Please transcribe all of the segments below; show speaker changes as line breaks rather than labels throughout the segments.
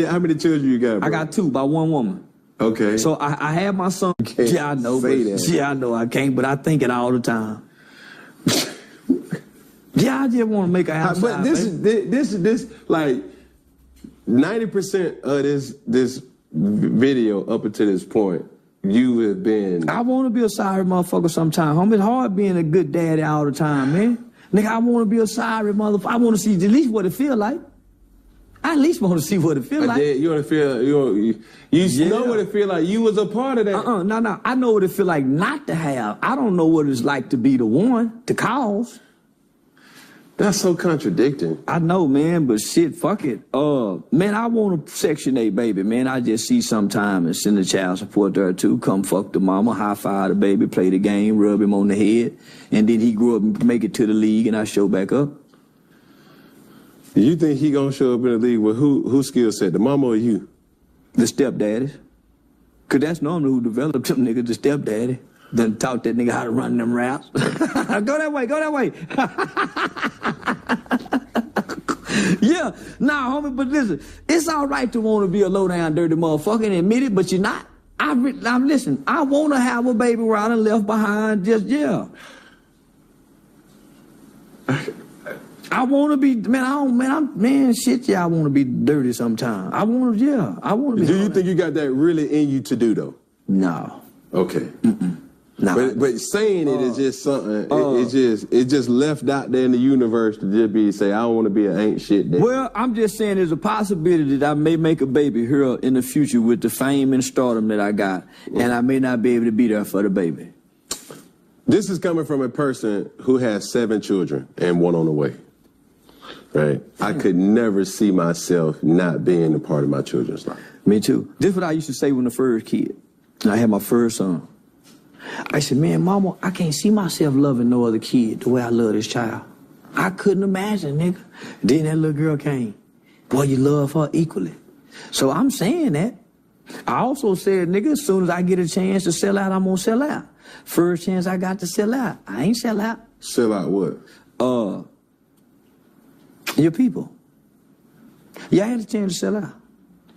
How many children you got, bro?
I got 2 by one woman.
Okay.
So I had my son. Yeah, I know.
Say that.
Yeah, I know I can't, but I think it all the time. Yeah, I just want to make a house.
But this is like 90% of this video up until this point, you have been.
I want to be a sorry motherfucker sometime. Homie, it's hard being a good daddy all the time, man. Nigga, I want to be a sorry motherfucker. I want to see at least what it feel like. I at least want to see what it feel like.
You want to feel, you know what it feel like. You was a part of that.
No. I know what it feel like not to have. I don't know what it's like to be the one to cause.
That's so contradicting.
I know, man, but shit, fuck it. Man, I want a Section 8 baby, man. I just see sometime and send the child support there too. Come fuck the mama, high five the baby, play the game, rub him on the head, and then he grew up and make it to the league and I show back up.
You think he gonna show up in the league with who skill set, the mama or you?
The stepdaddies. Cause that's normally who developed them niggas, the stepdaddy. Then taught that nigga how to run them routes. Go that way, go that way. Yeah, nah, homie, but listen, it's all right to want to be a low-down, dirty motherfucker and admit it, but you're not. Listen, I want to have a baby where I done left behind, I want to be, man, shit, I want to be dirty sometime. I want to be.
Do you think you got that really in you to do, though?
No.
Okay.
Nah.
But saying it is just something. It just left out there in the universe to just say I don't want to be an ain't shit. Daddy.
Well, I'm just saying there's a possibility that I may make a baby here in the future with the fame and stardom that I got, and I may not be able to be there for the baby.
This is coming from a person who has 7 children and 1 on the way. Right? I could never see myself not being a part of my children's life.
Me too. This is what I used to say when the first kid. And I had my first son. I said, man, mama, I can't see myself loving no other kid the way I love this child. I couldn't imagine, nigga. Then that little girl came. Boy, you love her equally. So I'm saying that. I also said, nigga, as soon as I get a chance to sell out, I'm gonna sell out. First chance I got to sell out, I ain't sell out.
Sell out what?
Your people. Yeah, I had a chance to sell out.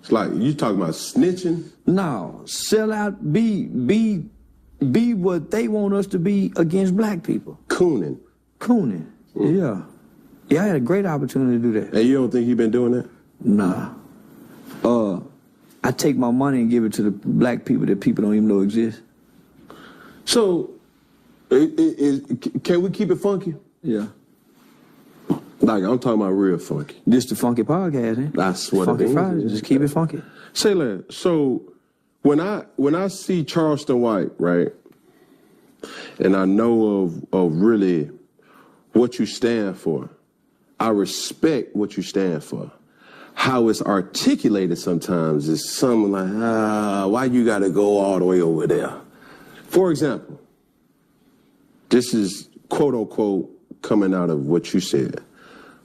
It's like, you talking about snitching?
No, sell out, be what they want us to be against black people.
Cooning.
Yeah. Yeah, I had a great opportunity to do that.
And you don't think he been doing that?
Nah. I take my money and give it to the black people that people don't even know exist.
So, can we keep it funky?
Yeah.
Like, I'm talking about real funky.
This the Funky Podcast, eh?
That's what
Funky
it is.
Fridays, just keep it funky.
Say that. So, when I see Charleston White, right, and I know of really what you stand for, I respect what you stand for. How it's articulated sometimes is something like, why you got to go all the way over there? For example, this is quote unquote coming out of what you said.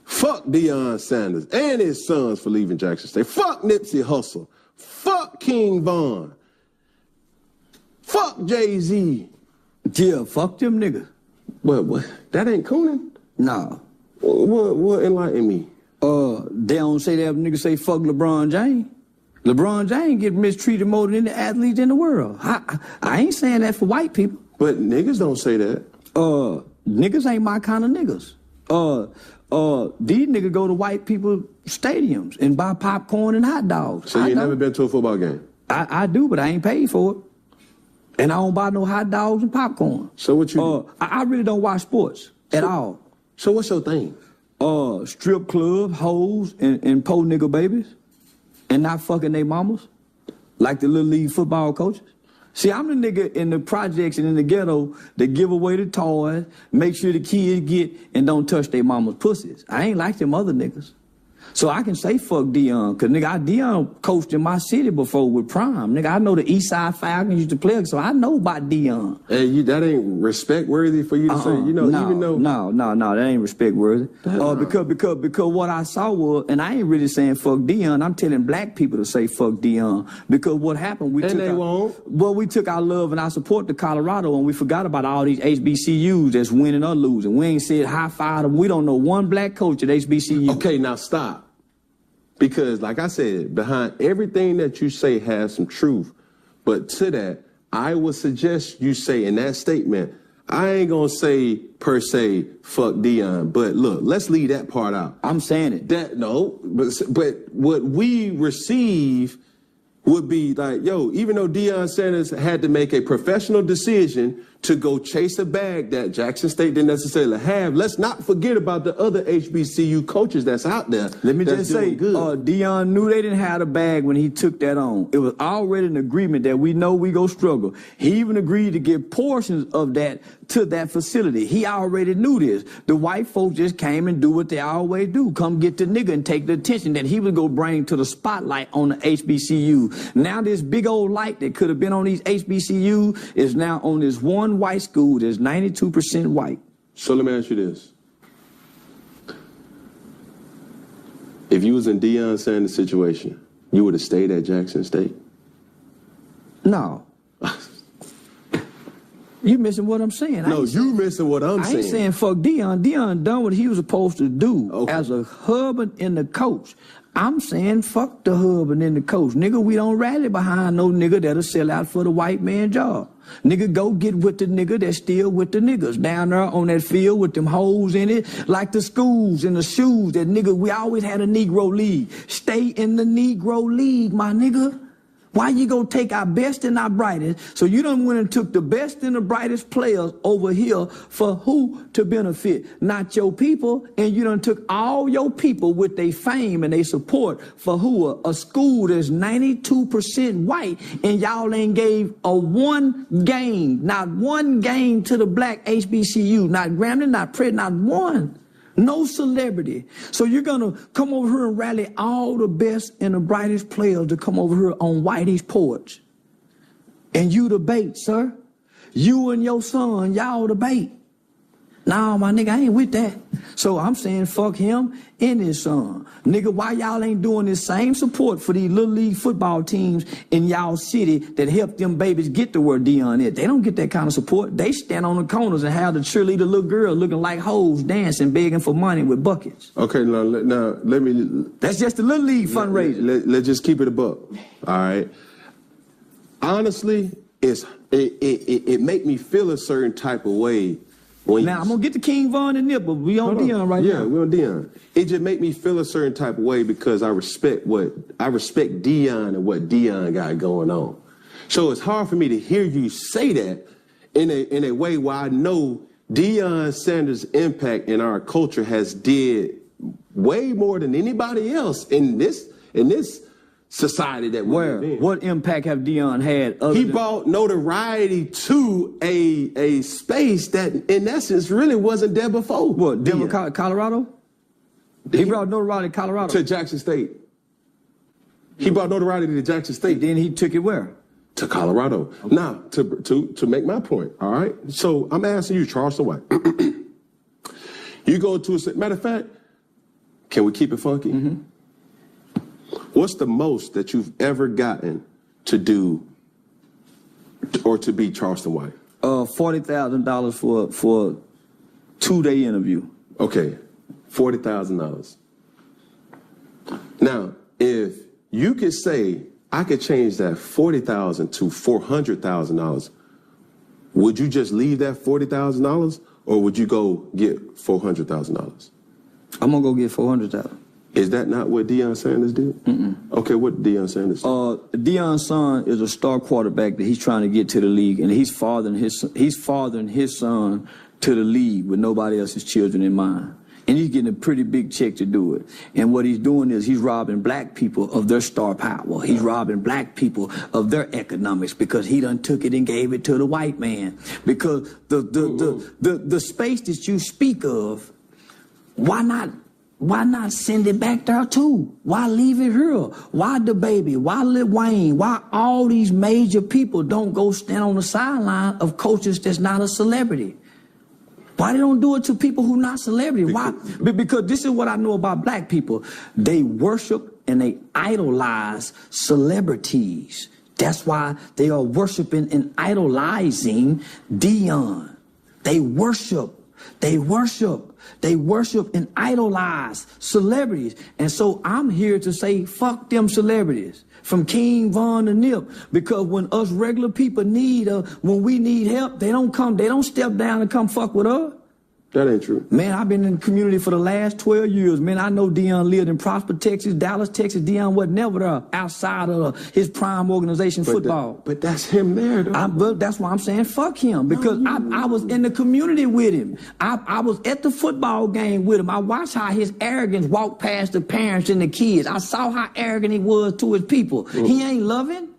Fuck Deion Sanders and his sons for leaving Jackson State. Fuck Nipsey Hussle. Fuck King Von. Fuck Jay-Z.
Yeah, fuck them niggas.
What? That ain't cooning?
Nah.
What enlighten me?
They don't say that niggas say fuck LeBron James. LeBron James get mistreated more than any athletes in the world. I ain't saying that for white people.
But niggas don't say that.
Niggas ain't my kind of niggas. These niggas go to white people stadiums and buy popcorn and hot dogs.
So you never been to a football game?
I do, but I ain't paid for it. And I don't buy no hot dogs and popcorn.
So what you do?
I really don't watch sports at all.
So what's your thing?
Strip club, hoes, and po nigga babies. And not fucking they mamas. Like the Little League football coaches. See, I'm the nigga in the projects and in the ghetto that give away the toys, make sure the kids get and don't touch their mama's pussies. I ain't like them other niggas. So I can say fuck Deion, cause nigga, Deion coached in my city before with Prime. Nigga, I know the East Side Falcons used to play, so I know about Deion.
Hey, that ain't respect worthy for you to say, you know, even though.
No, that ain't respect worthy. Because what I saw was, and I ain't really saying fuck Deion, I'm telling black people to say fuck Deion. Because what happened, we took our love and our support to Colorado and we forgot about all these HBCUs that's winning or losing. We ain't said high five them. We don't know one black coach at HBCU.
Okay, now stop. Because, like I said, behind everything that you say has some truth. But to that, I would suggest you say in that statement, I ain't gonna say per se, fuck Deion, but look, let's leave that part out.
I'm saying it.
But what we receive would be like, yo, even though Deion Sanders had to make a professional decision to go chase a bag that Jackson State didn't necessarily have, let's not forget about the other HBCU coaches that's out there.
Let me just say, Deion knew they didn't have the bag when he took that on. It was already an agreement that we know we go struggle. He even agreed to give portions of that to that facility. He already knew this. The white folks just came and do what they always do. Come get the nigga and take the attention that he was going to bring to the spotlight on the HBCU. Now this big old light that could have been on these HBCU is now on this one white school that's 92% white.
So let me ask you this. If you was in Deion Sanders' situation, you would have stayed at Jackson State?
No. You missing what I'm saying.
No, you missing what I'm saying.
I ain't saying fuck Deion. Deion done what he was supposed to do as a hub and the coach. I'm saying fuck the hub and the coach. Nigga, we don't rally behind no nigga that'll sell out for the white man job. Nigga, go get with the nigga that's still with the niggas down there on that field with them holes in it, like the schools and the shoes. That nigga, we always had a Negro league. Stay in the Negro league, my nigga. Why you gonna take our best and our brightest? So you done went and took the best and the brightest players over here for who to benefit? Not your people. And you done took all your people with their fame and their support for who? A school that's 92% white, and y'all ain't gave not one game to the black HBCU. Not Grambling, not Pratt, not one. No celebrity. So you're going to come over here and rally all the best and the brightest players to come over here on Whitey's porch. And you the bait, sir. You and your son, y'all the bait. Nah, my nigga, I ain't with that. So I'm saying fuck him and his son. Nigga, why y'all ain't doing this same support for these little league football teams in y'all city that help them babies get to where Deion is? They don't get that kind of support. They stand on the corners and have the cheerleader little girl looking like hoes dancing, begging for money with buckets.
Okay, now let me...
That's just the little league fundraiser.
Let's just keep it a buck, all right? Honestly, it make me feel a certain type of way. Now, I'm going to get to King Von and Nip, but we on Deion right now. Yeah, we on Deion. It just make me feel a certain type of way because I respect Deion and what Deion got going on. So it's hard for me to hear you say that in a way where I know Deion Sanders' impact in our culture has did way more than anybody else in this society that we're in.
What impact have Deion had?
He brought notoriety to a space that, in essence, really wasn't there before.
What, Denver, Colorado? He brought notoriety to Colorado.
To Jackson State. He brought notoriety to Jackson State.
And then he took it where?
To Colorado. Okay. Now, to make my point, all right? So I'm asking you, Charleston White. You go to a... Matter of fact, can we keep it funky?
Mm-hmm.
What's the most that you've ever gotten to do or to be Charleston White?
$40,000 for a 2-day interview.
Okay, $40,000. Now, if you could say, I could change that $40,000 to $400,000, would you just leave that $40,000 or would you go get $400,000?
I'm going to go get $400,000.
Is that not what Deion Sanders did?
Mm-mm.
Okay, what did Deion Sanders do?
Deion's son is a star quarterback that he's trying to get to the league, and he's fathering his son to the league with nobody else's children in mind. And he's getting a pretty big check to do it. And what he's doing is he's robbing black people of their star power. He's robbing black people of their economics because he done took it and gave it to the white man. Because the space that you speak of, why not send it back there too? Why leave it here? Why the baby? Why Lil Wayne? Why all these major people don't go stand on the sideline of coaches that's not a celebrity? Why they don't do it to people who not celebrity? Why? Because this is what I know about black people. They worship and they idolize celebrities. That's why they are worshiping and idolizing Deion. They worship. They worship and idolize celebrities. And so I'm here to say, fuck them celebrities. From King Von to Nip, because when us regular people when we need help, they don't step down and come fuck with us.
That ain't true.
Man, I've been in the community for the last 12 years. Man, I know Dion lived in Prosper, Texas, Dallas, Texas. Dion was never there outside of his prime organization football.
But that's him there, though.
That's why I'm saying fuck him, because I was in the community with him. I was at the football game with him. I watched how his arrogance walked past the parents and the kids. I saw how arrogant he was to his people. He ain't loving.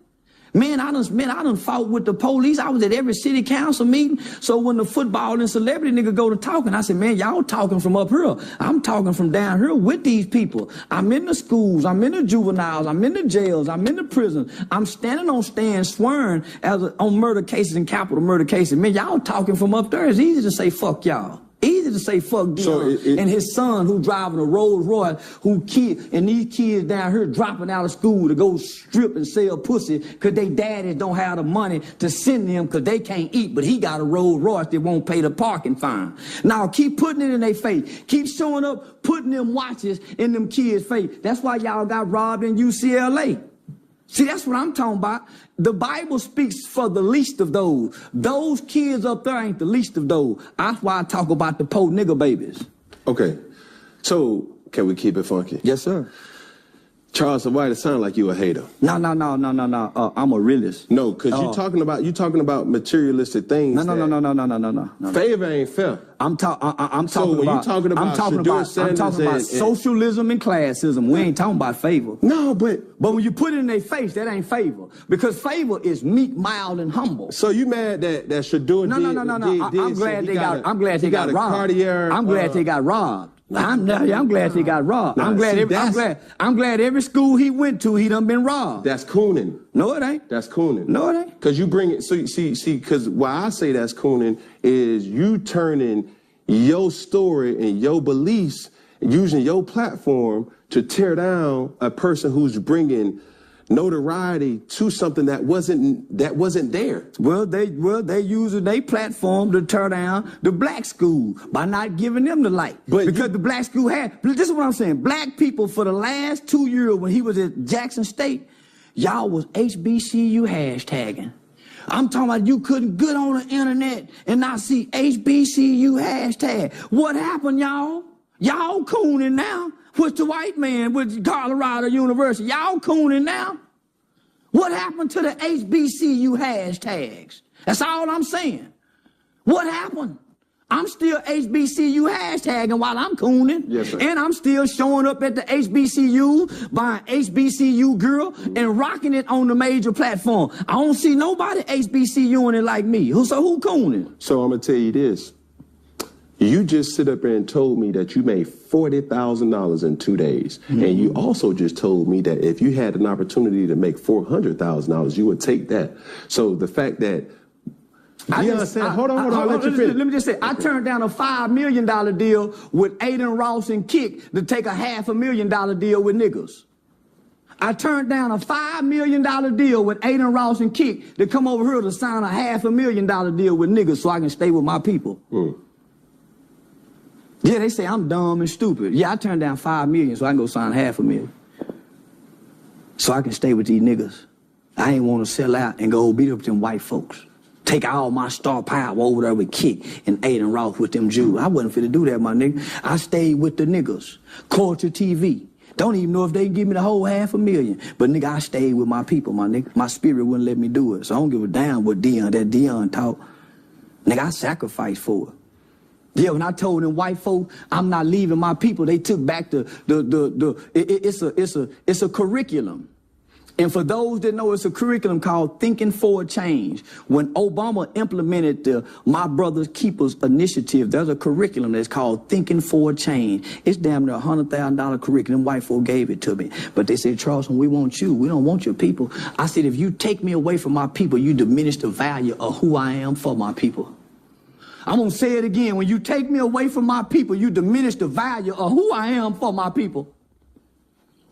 Man, I done fought with the police. I was at every city council meeting. So when the football and celebrity nigga go to talking, I said, man, y'all talking from up here. I'm talking from down here with these people. I'm in the schools. I'm in the juveniles. I'm in the jails. I'm in the prisons. I'm standing on stands swearing on murder cases and capital murder cases. Man, y'all talking from up there. It's easy to say fuck y'all. Easy to say fuck Dion and his son who driving a Rolls Royce, and these kids down here dropping out of school to go strip and sell pussy because they daddies don't have the money to send them because they can't eat, but he got a Rolls Royce that won't pay the parking fine. Now keep putting it in their face. Keep showing up, putting them watches in them kids' face. That's why y'all got robbed in UCLA. See, that's what I'm talking about. The Bible speaks for the least of those. Those kids up there ain't the least of those. That's why I talk about the poor nigga babies.
Okay. So, can we keep it funky?
Yes, sir.
Charleston White, it sounds like you a hater.
No. I'm a realist.
No, because you talking about materialistic things.
No.
Favor ain't fair.
I'm talking about socialism and classism. We ain't talking about favor.
No, but
when you put it in their face, that ain't favor, because favor is meek, mild, and humble.
So you mad that Shador
No. I'm glad they got robbed.
Cartier,
I'm glad they got robbed. I'm glad he got robbed. I'm glad every school he went to, he done been robbed.
That's cooning.
No, it ain't.
That's cooning.
No, it ain't.
Because you bring it, so see, because why I say that's cooning is you turning your story and your beliefs, using your platform to tear down a person who's bringing notoriety to something that wasn't there.
Well, they using their platform to tear down the black school by not giving them the light. Because the black school this is what I'm saying. Black people for the last 2 years when he was at Jackson State, y'all was HBCU hashtagging. I'm talking about you couldn't get on the internet and not see HBCU hashtag. What happened, y'all? Y'all cooning now. With the white man, with Colorado University. Y'all cooning now. What happened to the HBCU hashtags? That's all I'm saying. What happened? I'm still HBCU hashtagging while I'm cooning.
Yes, sir.
And I'm still showing up at the HBCU, buying HBCU girl and rocking it on the major platform. I don't see nobody HBCUing it like me. So who cooning?
So I'm going to tell you this. You just sit up there and told me that you made $40,000 in 2 days. Mm-hmm. And you also just told me that if you had an opportunity to make $400,000, you would take that. So the fact that hold on, let me just say, I turned down a $5 million deal with Aiden Ross and Kick to take a $500,000 deal with niggas. I turned down a $5 million deal with Aiden Ross and Kick to come over here to sign a $500,000 deal with niggas so I can stay with my people. Mm. Yeah, they say I'm dumb and stupid. Yeah, I turned down $5 million so I can go sign $500,000. So I can stay with these niggas. I ain't want to sell out and go beat up them white folks. Take all my star power over there with Kick and Aiden Ross with them Jews. I wasn't fit to do that, my nigga. I stayed with the niggas. Culture TV. Don't even know if they can give me the whole $500,000. But nigga, I stayed with my people, my nigga. My spirit wouldn't let me do it. So I don't give a damn what Dion taught. Nigga, I sacrificed for it. Yeah, when I told them white folk I'm not leaving my people, they took back it's a curriculum. And for those that know, it's a curriculum called Thinking for a Change. When Obama implemented the My Brother's Keepers initiative, there's a curriculum that's called Thinking for a Change. It's damn near $100,000 curriculum. White folk gave it to me. But they said, Charleston, we want you. We don't want your people. I said, if you take me away from my people, you diminish the value of who I am for my people. I'm going to say it again. When you take me away from my people, you diminish the value of who I am for my people.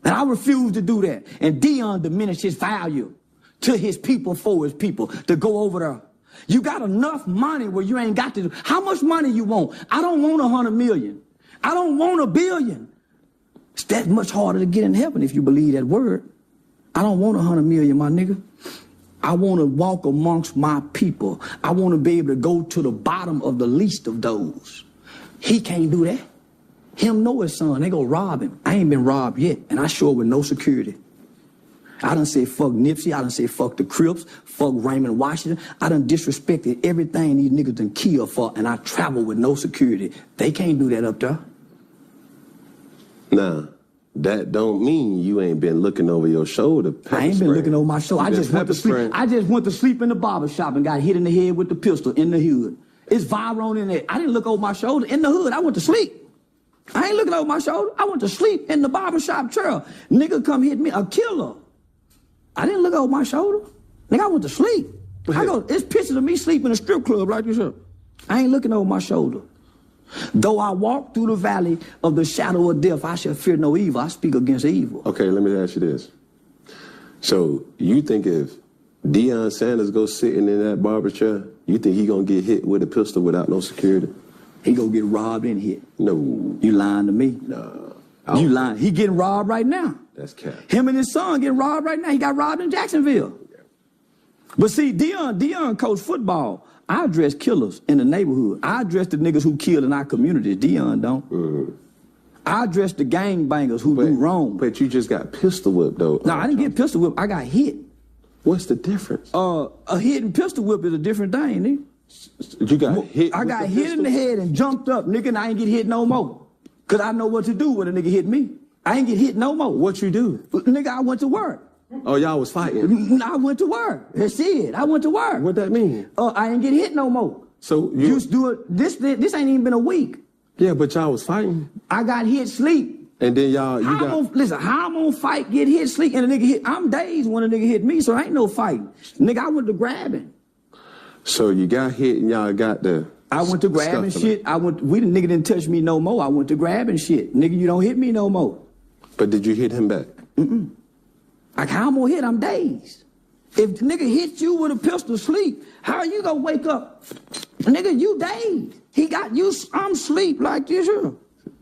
And I refuse to do that. And Dion diminished his value to his people for his people to go over there
You got enough money where you ain't got to do. How much money you want? I don't want 100 million. I don't want 1 billion. It's that much harder to get in heaven if you believe that word. I don't want 100 million, my nigga. I want to walk amongst my people. I want to be able to go to the bottom of the least of those. He can't do that. Him know his son. They go rob him. I ain't been robbed yet, and I sure with no security. I done said fuck Nipsey. I done said fuck the Crips. Fuck Raymond Washington. I done disrespected everything these niggas done killed for, and I travel with no security. They can't do that up there.
Nah, that don't mean you ain't been looking over your shoulder.
I ain't been looking over my shoulder. I just went to sleep. I just went to sleep in the barber shop and got hit in the head with the pistol in the hood. It's viral in there. I didn't look over my shoulder in the hood. I went to sleep. I ain't looking over my shoulder. I went to sleep in the barber shop chair. Nigga come hit me, a killer. I didn't look over my shoulder. Nigga, I went to sleep. It's pictures of me sleeping in a strip club like this. I ain't looking over my shoulder. Though I walk through the valley of the shadow of death, I shall fear no evil. I speak against evil.
Okay, let me ask you this. So you think if Deion Sanders goes sitting in that barber chair, you think he gonna get hit with a pistol without no security?
He gonna get robbed and hit.
No.
You lying to me?
No.
You lying. He getting robbed right now.
That's cap.
Him and his son getting robbed right now. He got robbed in Jacksonville. Yeah. But see, Deion coached football. I address killers in the neighborhood. I address the niggas who kill in our communities. Deion don't. Mm-hmm. I address the gangbangers who do wrong.
But you just got pistol whipped, though.
No, I didn't get pistol whipped. I got hit.
What's the difference?
A hit and pistol whip is a different thing, nigga.
You got hit.
I got hit in the head and jumped up, nigga, and I ain't get hit no more. Cause I know what to do when a nigga hit me. I ain't get hit no more.
What you do?
Nigga, I went to work.
Oh, y'all was fighting?
I went to work. That's it. I went to work.
What that mean?
I ain't get hit no more.
So
you do it. This ain't even been a week.
Yeah, but y'all was fighting.
I got hit sleep.
And then y'all,
listen, how I'm gonna fight, get hit, sleep, and a nigga hit. I'm dazed when a nigga hit me, so ain't no fighting. Nigga, I went to grabbing.
So you got hit and y'all got the.
I went to grabbing shit. Nigga didn't touch me no more. I went to grabbing shit. Nigga, you don't hit me no more.
But did you hit him back?
Mm-mm. Like, how I'm gonna hit? I'm dazed. If the nigga hit you with a pistol sleep, how are you gonna wake up? Nigga, you dazed. He got you, I'm sleep like this here.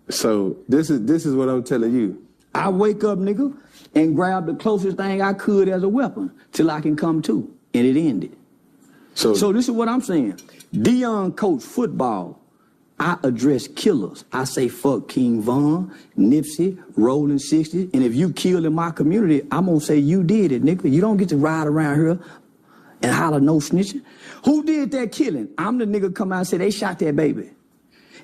So
this is what I'm telling you.
I wake up, nigga, and grab the closest thing I could as a weapon till I can come to, and it ended. So this is what I'm saying. Deion coached football. I address killers. I say fuck King Von, Nipsey, Rolling 60, and if you kill in my community, I'm gonna say you did it, nigga. You don't get to ride around here and holler no snitching. Who did that killing? I'm the nigga come out and say they shot that baby.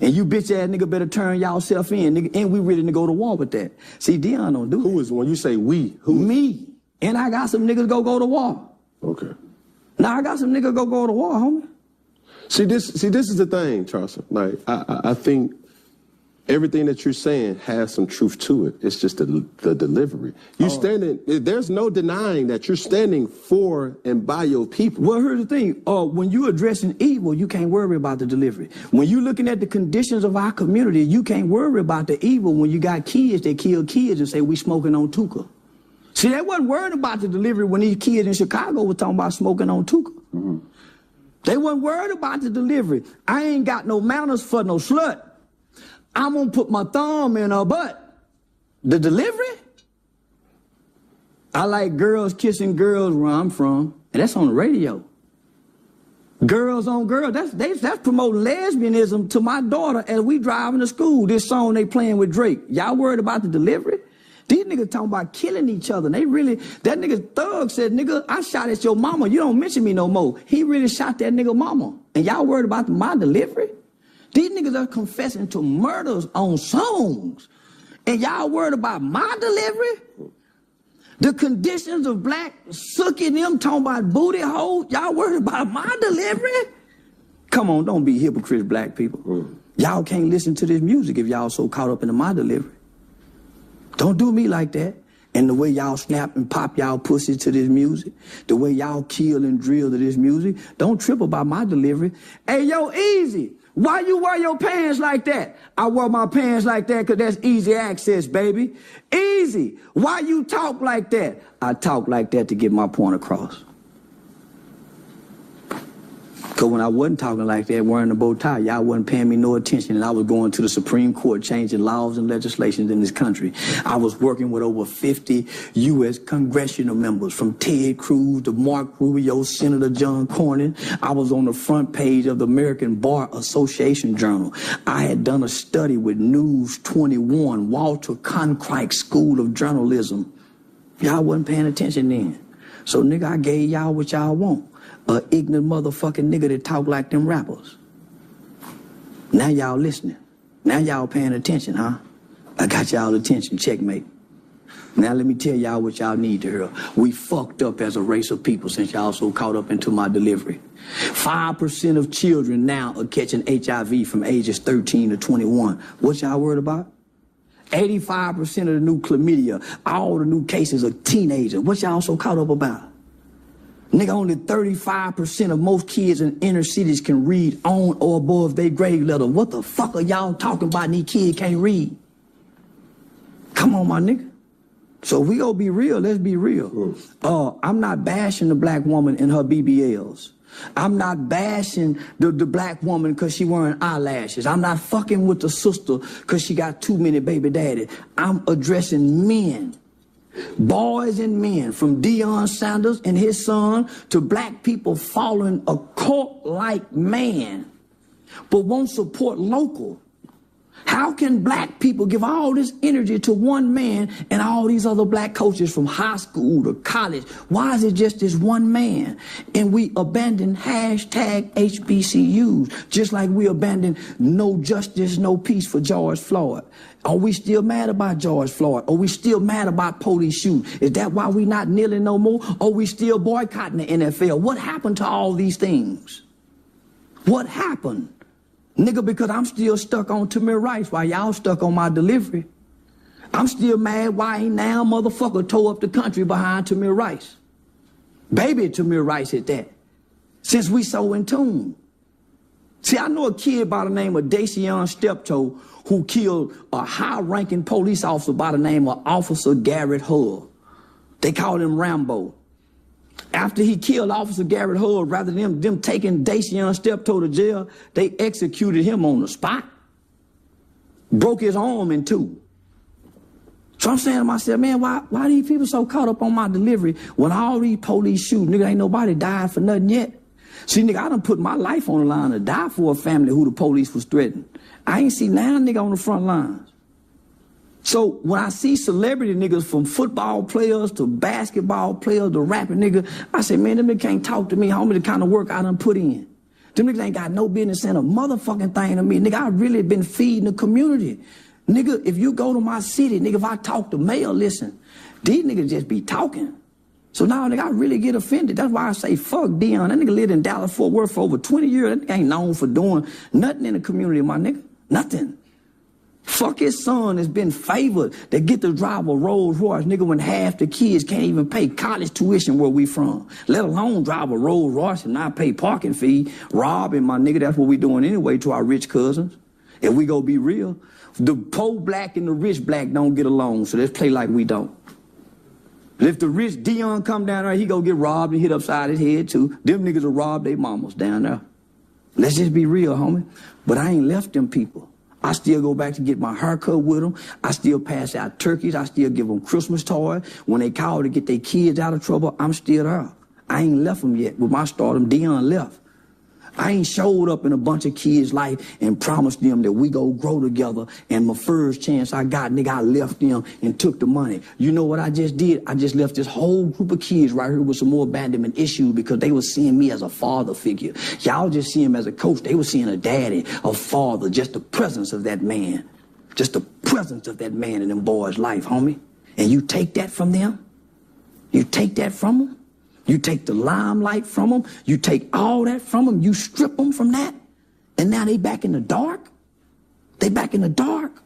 And you bitch ass nigga better turn y'all self in, nigga, and we ready to go to war with that. See, Deion don't do that.
Who is, when you say we, who?
Me. And I got some niggas go to war.
Okay.
Now I got some niggas go to war, homie.
See, this is the thing, Charleston. Like, I think everything that you're saying has some truth to it. It's just the delivery. You standing, there's no denying that you're standing for and by your people.
Well, here's the thing. When you're addressing evil, you can't worry about the delivery. When you're looking at the conditions of our community, you can't worry about the evil when you got kids that kill kids and say we smoking on Tuka. See, they wasn't worried about the delivery when these kids in Chicago were talking about smoking on Tuka. Mm-hmm. They wasn't worried about the delivery. I ain't got no manners for no slut. I'm gonna put my thumb in her butt. The delivery? I like girls kissing girls where I'm from, and that's on the radio. Girls on girls, that's promoting lesbianism to my daughter as we driving to school. This song they playing with Drake. Y'all worried about the delivery? These niggas talking about killing each other. They really, that nigga Thug said, nigga, I shot at your mama. You don't mention me no more. He really shot that nigga mama. And y'all worried about my delivery? These niggas are confessing to murders on songs. And y'all worried about my delivery? The conditions of black sucking them talking about booty hole. Y'all worried about my delivery? Come on, don't be hypocrites, black people. Y'all can't listen to this music if y'all so caught up in my delivery. Don't do me like that. And the way y'all snap and pop y'all pussy to this music, the way y'all kill and drill to this music, don't trip about my delivery. Hey, yo, Easy, why you wear your pants like that? I wear my pants like that because that's easy access, baby. Easy, why you talk like that? I talk like that to get my point across. Because when I wasn't talking like that, wearing a bow tie, y'all wasn't paying me no attention, and I was going to the Supreme Court changing laws and legislations in this country. I was working with over 50 U.S. congressional members, from Ted Cruz to Mark Rubio, Senator John Cornyn. I was on the front page of the American Bar Association Journal. I had done a study with News 21, Walter Cronkite School of Journalism. Y'all wasn't paying attention then. So, nigga, I gave y'all what y'all want. A ignorant motherfucking nigga that talk like them rappers. Now y'all listening. Now y'all paying attention, huh? I got y'all attention, checkmate. Now let me tell y'all what y'all need to hear. We fucked up as a race of people since y'all so caught up into my delivery. 5% of children now are catching HIV from ages 13 to 21. What y'all worried about? 85% of the new chlamydia, all the new cases are teenagers. What y'all so caught up about? Nigga, only 35% of most kids in inner cities can read on or above their grade level. What the fuck are y'all talking about and these kids can't read? Come on, my nigga. So if we gonna be real, let's be real. I'm not bashing the black woman in her BBLs. I'm not bashing the black woman because she wearing eyelashes. I'm not fucking with the sister because she got too many baby daddies. I'm addressing men. Boys and men, from Deion Sanders and his son to black people following a cult-like man, but won't support local. How can black people give all this energy to one man and all these other black coaches from high school to college? Why is it just this one man? And we abandon hashtag HBCUs, just like we abandoned no justice, no peace for George Floyd. Are we still mad about George Floyd? Are we still mad about police shooting? Is that why we not kneeling no more? Are we still boycotting the NFL? What happened to all these things? What happened? Nigga, because I'm still stuck on Tamir Rice while y'all stuck on my delivery. I'm still mad why ain't now motherfucker tore up the country behind Tamir Rice. Baby Tamir Rice at that. Since we so in tune. See, I know a kid by the name of Dacian Steptoe who killed a high-ranking police officer by the name of Officer Garrett Hull. They called him Rambo. After he killed Officer Garrett Hull, rather than them taking Dacian Steptoe to jail, they executed him on the spot. Broke his arm in two. So I'm saying to myself, man, why these people so caught up on my delivery when all these police shoot? Nigga, ain't nobody died for nothing yet. See, nigga, I done put my life on the line to die for a family who the police was threatening. I ain't see now nigga on the front lines. So when I see celebrity niggas, from football players to basketball players to rapping nigga, I say, man, them niggas can't talk to me, homie, the kind of work I done put in. Them niggas ain't got no business saying a motherfucking thing to me. Nigga, I really been feeding the community. Nigga, if you go to my city, nigga, if I talk to mayor, listen, these niggas just be talking. So now, nigga, I really get offended. That's why I say, fuck Deion. That nigga lived in Dallas, Fort Worth for over 20 years. That nigga ain't known for doing nothing in the community, my nigga. Nothing. Fuck his son has been favored to get to drive a Rolls Royce, nigga, when half the kids can't even pay college tuition where we from, let alone drive a Rolls Royce and not pay parking fee. Robbing, my nigga, that's what we doing anyway to our rich cousins. If we go be real, the poor black and the rich black don't get along, so let's play like we don't. If the rich Deion come down there, he go get robbed and hit upside his head too. Them niggas will rob their mamas down there. Let's just be real, homie. But I ain't left them people. I still go back to get my haircut with them. I still pass out turkeys. I still give them Christmas toys. When they call to get their kids out of trouble, I'm still there. I ain't left them yet. With my stardom, Deion left. I ain't showed up in a bunch of kids' life and promised them that we go grow together, and my first chance I got, nigga, I left them and took the money. You know what I just did? I just left this whole group of kids right here with some more abandonment issues because they were seeing me as a father figure. Y'all just see him as a coach. They were seeing a daddy, a father, just the presence of that man. Just the presence of that man in them boys' life, homie. And you take that from them? You take that from them? You take the limelight from them. You take all that from them. You strip them from that. And now they back in the dark. They back in the dark.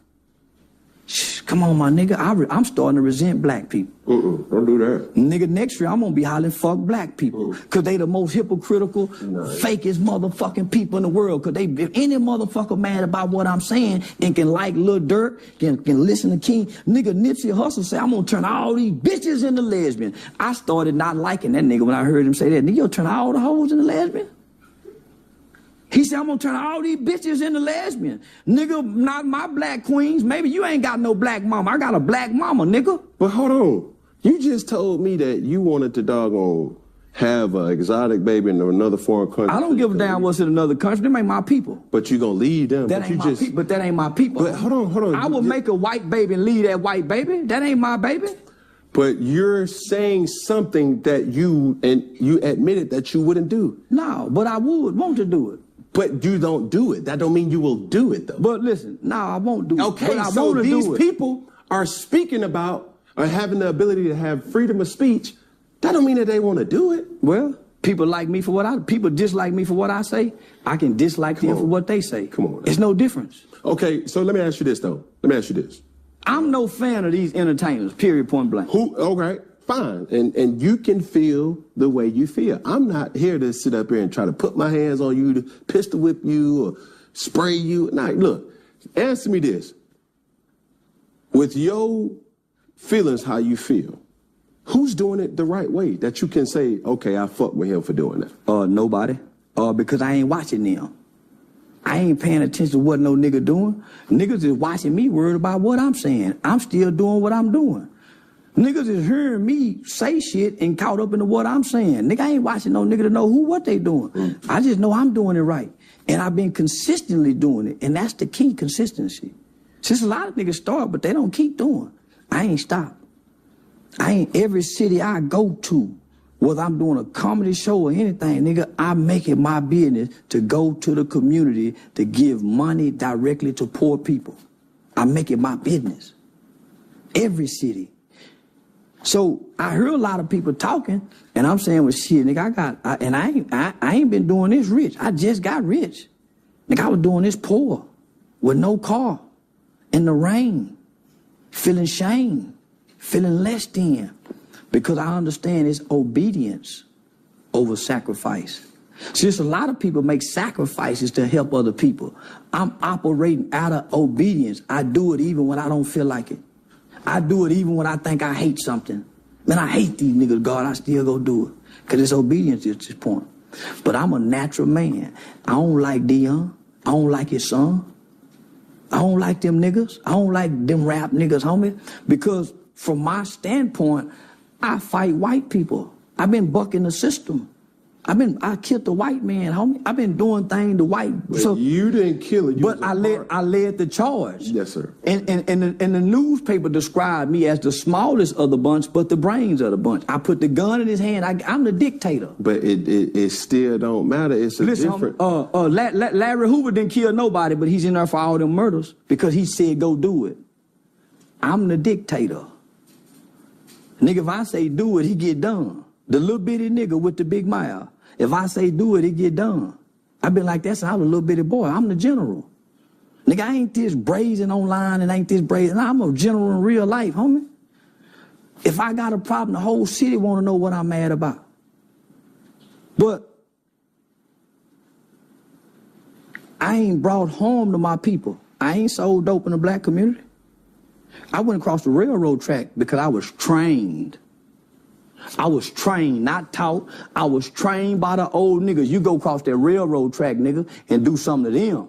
Shh, come on, my nigga. I'm starting to resent black people.
Don't do that.
Nigga, next year I'm going to be hollering fuck black people. Because they the most hypocritical, fakest motherfucking people in the world. Because if any motherfucker mad about what I'm saying and can like Lil Durk, can listen to King, nigga, Nipsey Hussle say, I'm going to turn all these bitches into lesbians. I started not liking that nigga when I heard him say that. Nigga, you'll turn all the hoes into lesbians? He said, I'm gonna turn all these bitches into lesbians. Nigga, not my black queens. Maybe you ain't got no black mama. I got a black mama, nigga.
But hold on. You just told me that you wanted to doggone have an exotic baby in another foreign country.
I don't give a damn what's in another country. Them ain't my people.
But you gonna leave them.
That ain't my people. But that ain't my people.
But hold on.
I will make a white baby and leave that white baby. That ain't my baby.
But you're saying something that you admitted that you wouldn't do.
No, but I would want to do it.
But you don't do it. That don't mean you will do it, though.
But listen, no, I won't do it.
Okay,
but I
so these
do it.
people are speaking about or having the ability to have freedom of speech. That don't mean that they want to do it.
Well, people like me for what people dislike me for what I say. I can dislike them for what they say.
Come on.
It's no difference.
Okay, so let me ask you this, though. Let me ask you this.
I'm no fan of these entertainers, period, point blank.
Okay, fine. And you can feel the way you feel. I'm not here to sit up here and try to put my hands on you, to pistol whip you or spray you. Nah, look, answer me this. With your feelings how you feel, who's doing it the right way that you can say, okay, I fuck with him for doing that?
Nobody. Because I ain't watching them. I ain't paying attention to what no nigga doing. Niggas is watching me worried about what I'm saying. I'm still doing what I'm doing. Niggas is hearing me say shit and caught up into what I'm saying. Nigga, I ain't watching no nigga to know what they doing. I just know I'm doing it right. And I've been consistently doing it. And that's the key, consistency. Since a lot of niggas start, but they don't keep doing. I ain't stopped. Every city I go to, whether I'm doing a comedy show or anything, nigga, I make it my business to go to the community to give money directly to poor people. I make it my business. Every city. So I heard a lot of people talking, and I'm saying, well, shit, nigga, I ain't been doing this rich. I just got rich. Nigga, I was doing this poor, with no car, in the rain, feeling shame, feeling less than, because I understand it's obedience over sacrifice. See, there's a lot of people make sacrifices to help other people. I'm operating out of obedience. I do it even when I don't feel like it. I do it even when I think I hate something. Man, I hate these niggas, God, I still go do it. Because it's obedience at this point. But I'm a natural man. I don't like Dion. I don't like his son. I don't like them niggas. I don't like them rap niggas, homie. Because from my standpoint, I fight white people. I've been bucking the system. I killed the white man, homie. I've been doing things to white.
So you didn't kill it.
But I led the charge.
Yes, sir.
And the newspaper described me as the smallest of the bunch, but the brains of the bunch. I put the gun in his hand. I'm the dictator.
But it still don't matter. It's a different.
Larry Hoover didn't kill nobody, but he's in there for all them murders because he said go do it. I'm the dictator. Nigga, if I say do it, he get done. The little bitty nigga with the big mouth. If I say do it, it get done. I've been like that since I was a little bitty boy. I'm the general. Nigga, I ain't this brazen online and ain't this brazen. I'm a general in real life, homie. If I got a problem, the whole city want to know what I'm mad about. But I ain't brought harm to my people. I ain't sold dope in the black community. I went across the railroad track because I was trained. I was trained, not taught. I was trained by the old niggas. You go across that railroad track, nigga, and do something to them.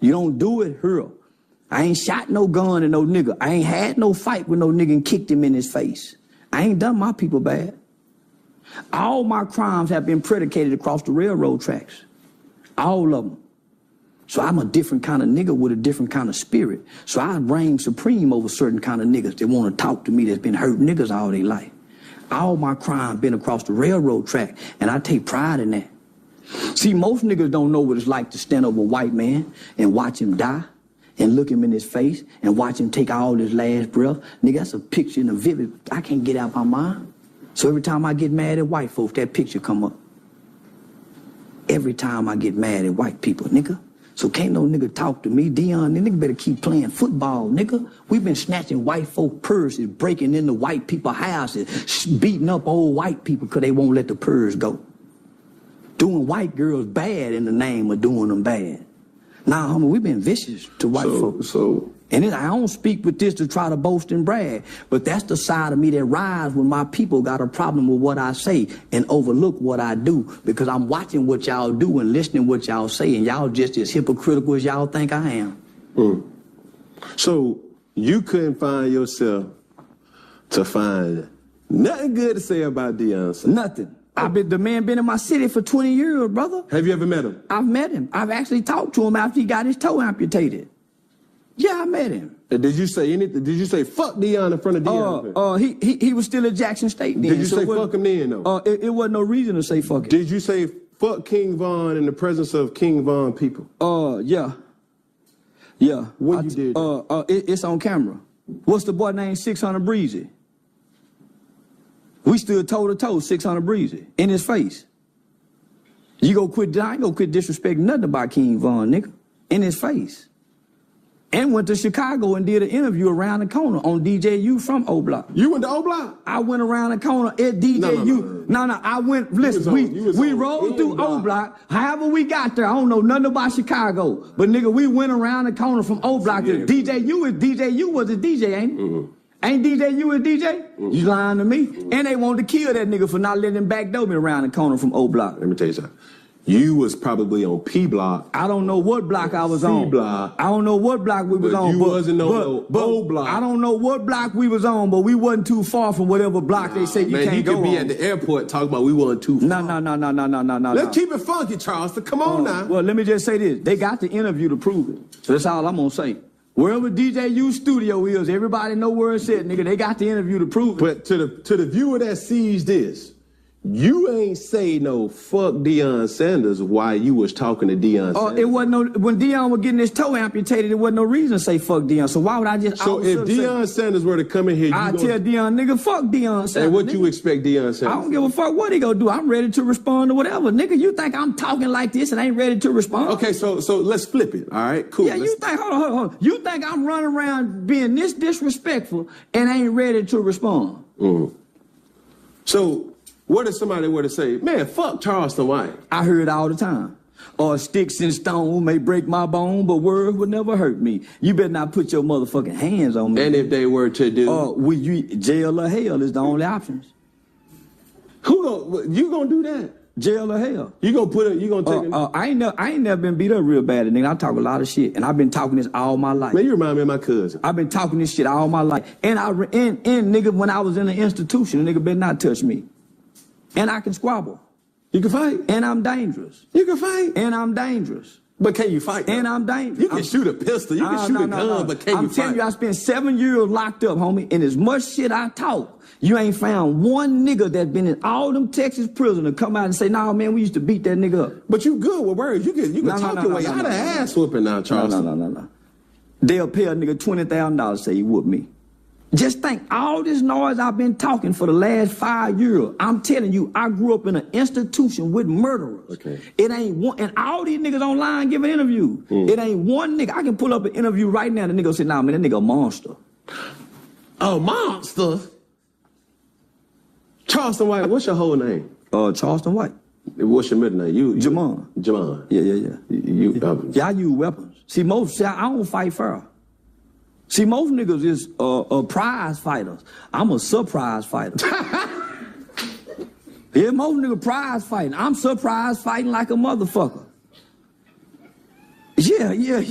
You don't do it here. I ain't shot no gun at no nigga. I ain't had no fight with no nigga and kicked him in his face. I ain't done my people bad. All my crimes have been predicated across the railroad tracks. All of them. So I'm a different kind of nigga with a different kind of spirit. So I reign supreme over certain kind of niggas that want to talk to me that's been hurting niggas all their life. All my crime been across the railroad track, and I take pride in that. See, most niggas don't know what it's like to stand over a white man and watch him die and look him in his face and watch him take all his last breath. Nigga, that's a picture in a vivid, I can't get out my mind. So every time I get mad at white folks, that picture come up. Every time I get mad at white people, nigga. So can't no nigga talk to me. Dion, nigga better keep playing football, nigga. We've been snatching white folk purses, breaking into white people houses, beating up old white people because they won't let the purse go. Doing white girls bad in the name of doing them bad. Nah, homie, we been vicious to white folks. And then I don't speak with this to try to boast and brag, but that's the side of me that rises when my people got a problem with what I say and overlook what I do, because I'm watching what y'all do and listening what y'all say, and y'all just as hypocritical as y'all think I am.
So you couldn't find yourself to find nothing good to say about Deion Sanders?
Nothing. The man been in my city for 20 years, brother.
Have you ever met him?
I've met him. I've actually talked to him after he got his toe amputated. Yeah, I met him.
And did you say anything? Did you say fuck Deion in front of Deion?
He was still at Jackson State then.
Did you say fuck him then, though?
It wasn't no reason to say fuck him.
Did you say fuck King Von in the presence of King Von people?
Yeah. Yeah.
What you did?
It's on camera. What's the boy named 600 Breezy? We stood toe to toe, 600 Breezy, in his face. I ain't gonna quit disrespecting nothing about King Von, nigga. In his face. And went to Chicago and did an interview around the corner on DJU from O Block.
You went to O Block?
I went around the corner at DJU. No, I went, listen, we rode through O Block. However we got there, I don't know nothing about Chicago. But nigga, we went around the corner from O Block to DJU was a DJ, ain't it? Ain't DJU a DJ? You lying to me? And they wanted to kill that nigga for not letting him backdoor me around the corner from O Block.
Let me tell you something. You was probably on P Block.
I don't know what block I was on.
C Block.
I don't know what block we was on.
You wasn't on no O Block.
I don't know what block we was on, but we wasn't too far from whatever block they say you can't go on.
Man, you could be at the airport talking about we wasn't too far.
No.
Let's keep it funky, Charleston. Come on now.
Well, let me just say this. They got the interview to prove it. So that's all I'm going to say. Wherever DJU studio is, everybody know where it's at, nigga. They got the interview to prove it.
But to the viewer that sees this, you ain't say no fuck Deion Sanders while you was talking to Deion Sanders.
It wasn't no, when Deion was getting his toe amputated, it wasn't no reason to say fuck Deion. So why would I just...
So if Deion Sanders were to come in here...
I'd tell Deion, nigga, fuck Deion Sanders.
And what you expect Deion Sanders?
I don't give a fuck what he gonna do. I'm ready to respond to whatever. Nigga, you think I'm talking like this and ain't ready to respond?
Okay, so let's flip it, all right? Cool.
Yeah, you think, hold on. You think I'm running around being this disrespectful and ain't ready to respond?
So... what if somebody were to say, man, fuck Charleston White?
I hear it all the time. Or sticks and stone may break my bone, but words would never hurt me. You better not put your motherfucking hands on me.
And if they were to do?
Jail or hell is the only options.
You gonna do that?
Jail or hell.
You gonna take it?
I ain't never been beat up real bad, nigga. I talk a lot of shit, and I've been talking this all my life.
Man, you remind me of my cousin.
I've been talking this shit all my life. And nigga, when I was in the institution, a nigga better not touch me. And I can squabble.
You can fight.
And I'm dangerous.
You can fight.
And I'm dangerous.
But can you fight?
And I'm dangerous.
You can shoot a pistol. You can shoot a gun, but can you fight? I'm telling you, I
spent 7 years locked up, homie. And as much shit I talk, you ain't found one nigga that's been in all them Texas prisons to come out and say, nah, man, we used to beat that nigga up.
But you good with words. You can talk your way out of ass whooping now, Charleston.
No. They'll pay a nigga $20,000 to say he whooped me. Just think, all this noise I've been talking for the last 5 years, I'm telling you, I grew up in an institution with murderers.
Okay.
It ain't one, and all these niggas online giving interviews. It ain't one nigga. I can pull up an interview right now, and the nigga say, nah, man, that nigga a monster.
A monster? Charleston White, what's your whole name?
Charleston White.
What's your middle name?
Jamon.
Jamon.
Yeah. I use weapons. See, I don't fight fair. See, most niggas is prize fighters. I'm a surprise fighter. Yeah, most niggas prize fighting. I'm surprise fighting like a motherfucker. Yeah.
That's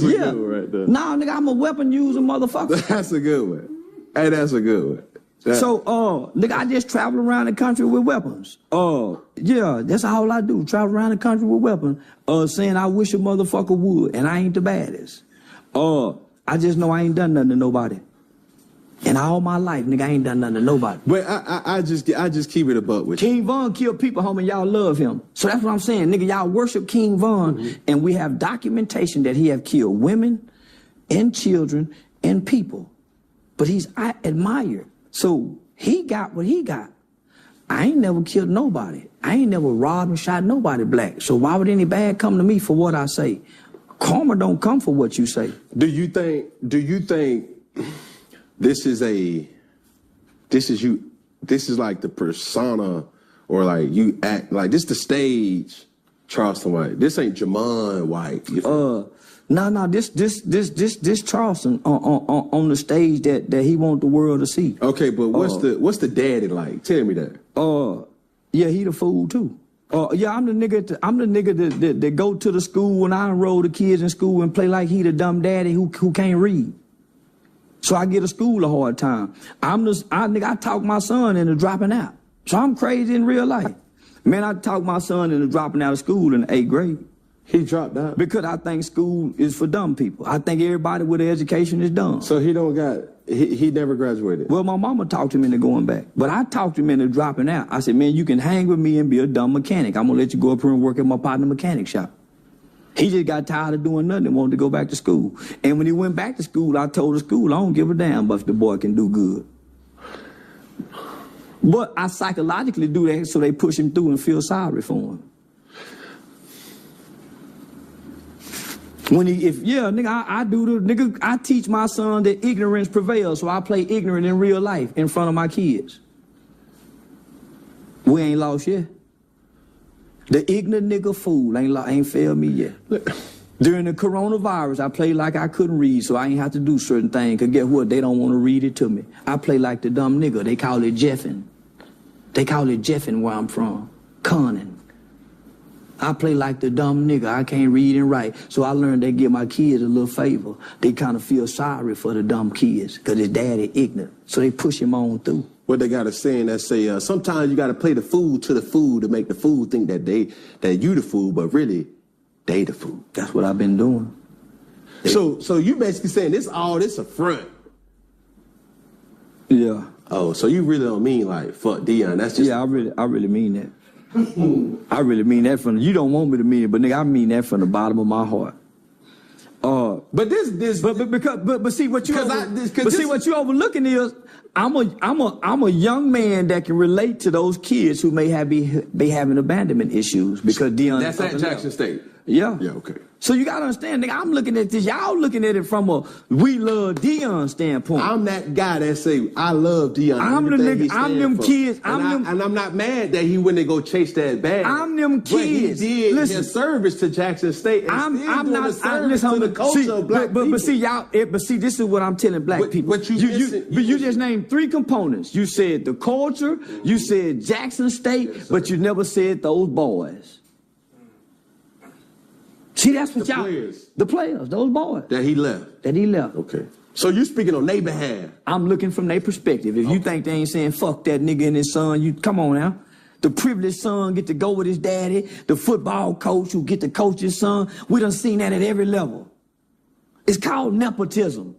a good one right there.
Nah, nigga, I'm a weapon using motherfucker.
That's a good one. Hey, that's a good one.
So, nigga, I just travel around the country with weapons. Yeah, that's all I do. Travel around the country with weapons, saying I wish a motherfucker would, and I ain't the baddest. I just know I ain't done nothing to nobody. And all my life, nigga, I ain't done nothing to nobody.
But I just keep it a buck with you.
King Von killed people, homie, y'all love him. So that's what I'm saying, nigga, y'all worship King Von, and we have documentation that he have killed women and children and people. But I admire. So he got what he got. I ain't never killed nobody. I ain't never robbed and shot nobody black. So why would any bad come to me for what I say? Karma don't come for what you say.
Do you think this is like the persona, or like you act like this the stage Charleston White. This ain't Jamon White.
No, this Charleston on the stage that he want the world to see.
Okay, but what's the daddy like? Tell me that.
Yeah, he the fool too. Yeah, I'm the nigga that go to the school and I enroll the kids in school and play like he the dumb daddy who can't read. So I get a school a hard time. I talk my son into dropping out. So I'm crazy in real life. Man, I talk my son into dropping out of school in the 8th grade.
He dropped out?
Because I think school is for dumb people. I think everybody with an education is dumb.
So he never graduated?
Well, my mama talked him into going back. But I talked him into dropping out. I said, man, you can hang with me and be a dumb mechanic. I'm going to let you go up here and work at my partner mechanic shop. He just got tired of doing nothing and wanted to go back to school. And when he went back to school, I told the school, I don't give a damn if the boy can do good. But I psychologically do that so they push him through and feel sorry for him. I teach my son that ignorance prevails, so I play ignorant in real life in front of my kids. We ain't lost yet. The ignorant nigga fool ain't failed me yet. During the coronavirus, I played like I couldn't read, so I ain't have to do certain things, because guess what? They don't want to read it to me. I play like the dumb nigga. They call it jeffing. They call it jeffing where I'm from. Conning. I play like the dumb nigga. I can't read and write. So I learned they give my kids a little favor. They kind of feel sorry for the dumb kids because his daddy ignorant. So they push him on through.
What they got a saying that say, sometimes you got to play the fool to the fool to make the fool think that you the fool, but really, they the fool.
That's what I've been doing.
So you basically saying this a front?
Yeah.
Oh, so you really don't mean like fuck Deion? That's just
I really mean that. I really mean that you don't want me to mean it, but nigga, I mean that from the bottom of my heart. But see what you overlooking is I'm a young man that can relate to those kids who may be having abandonment issues because Deion.
That's at Jackson State.
Yeah.
Yeah. Okay.
So you gotta understand, nigga, I'm looking at this. Y'all looking at it from a we love Deion standpoint.
I'm that guy that say I love Deion.
I'm the nigga. I'm them kids.
And I'm not mad that he went to go chase that bag.
I'm them kids.
But he did his service to Jackson State. And
I'm not
service to the culture of black people.
But see, this is what I'm telling black people. You just named 3 components. You said the culture. You said Jackson State, but you never said those boys. See, that's what the players, those boys.
That he left. Okay. So you speaking on their behalf. I'm
looking from their perspective. If you think they ain't saying fuck that nigga and his son, you come on now. The privileged son get to go with his daddy. The football coach who get to coach his son. We done seen that at every level. It's called nepotism.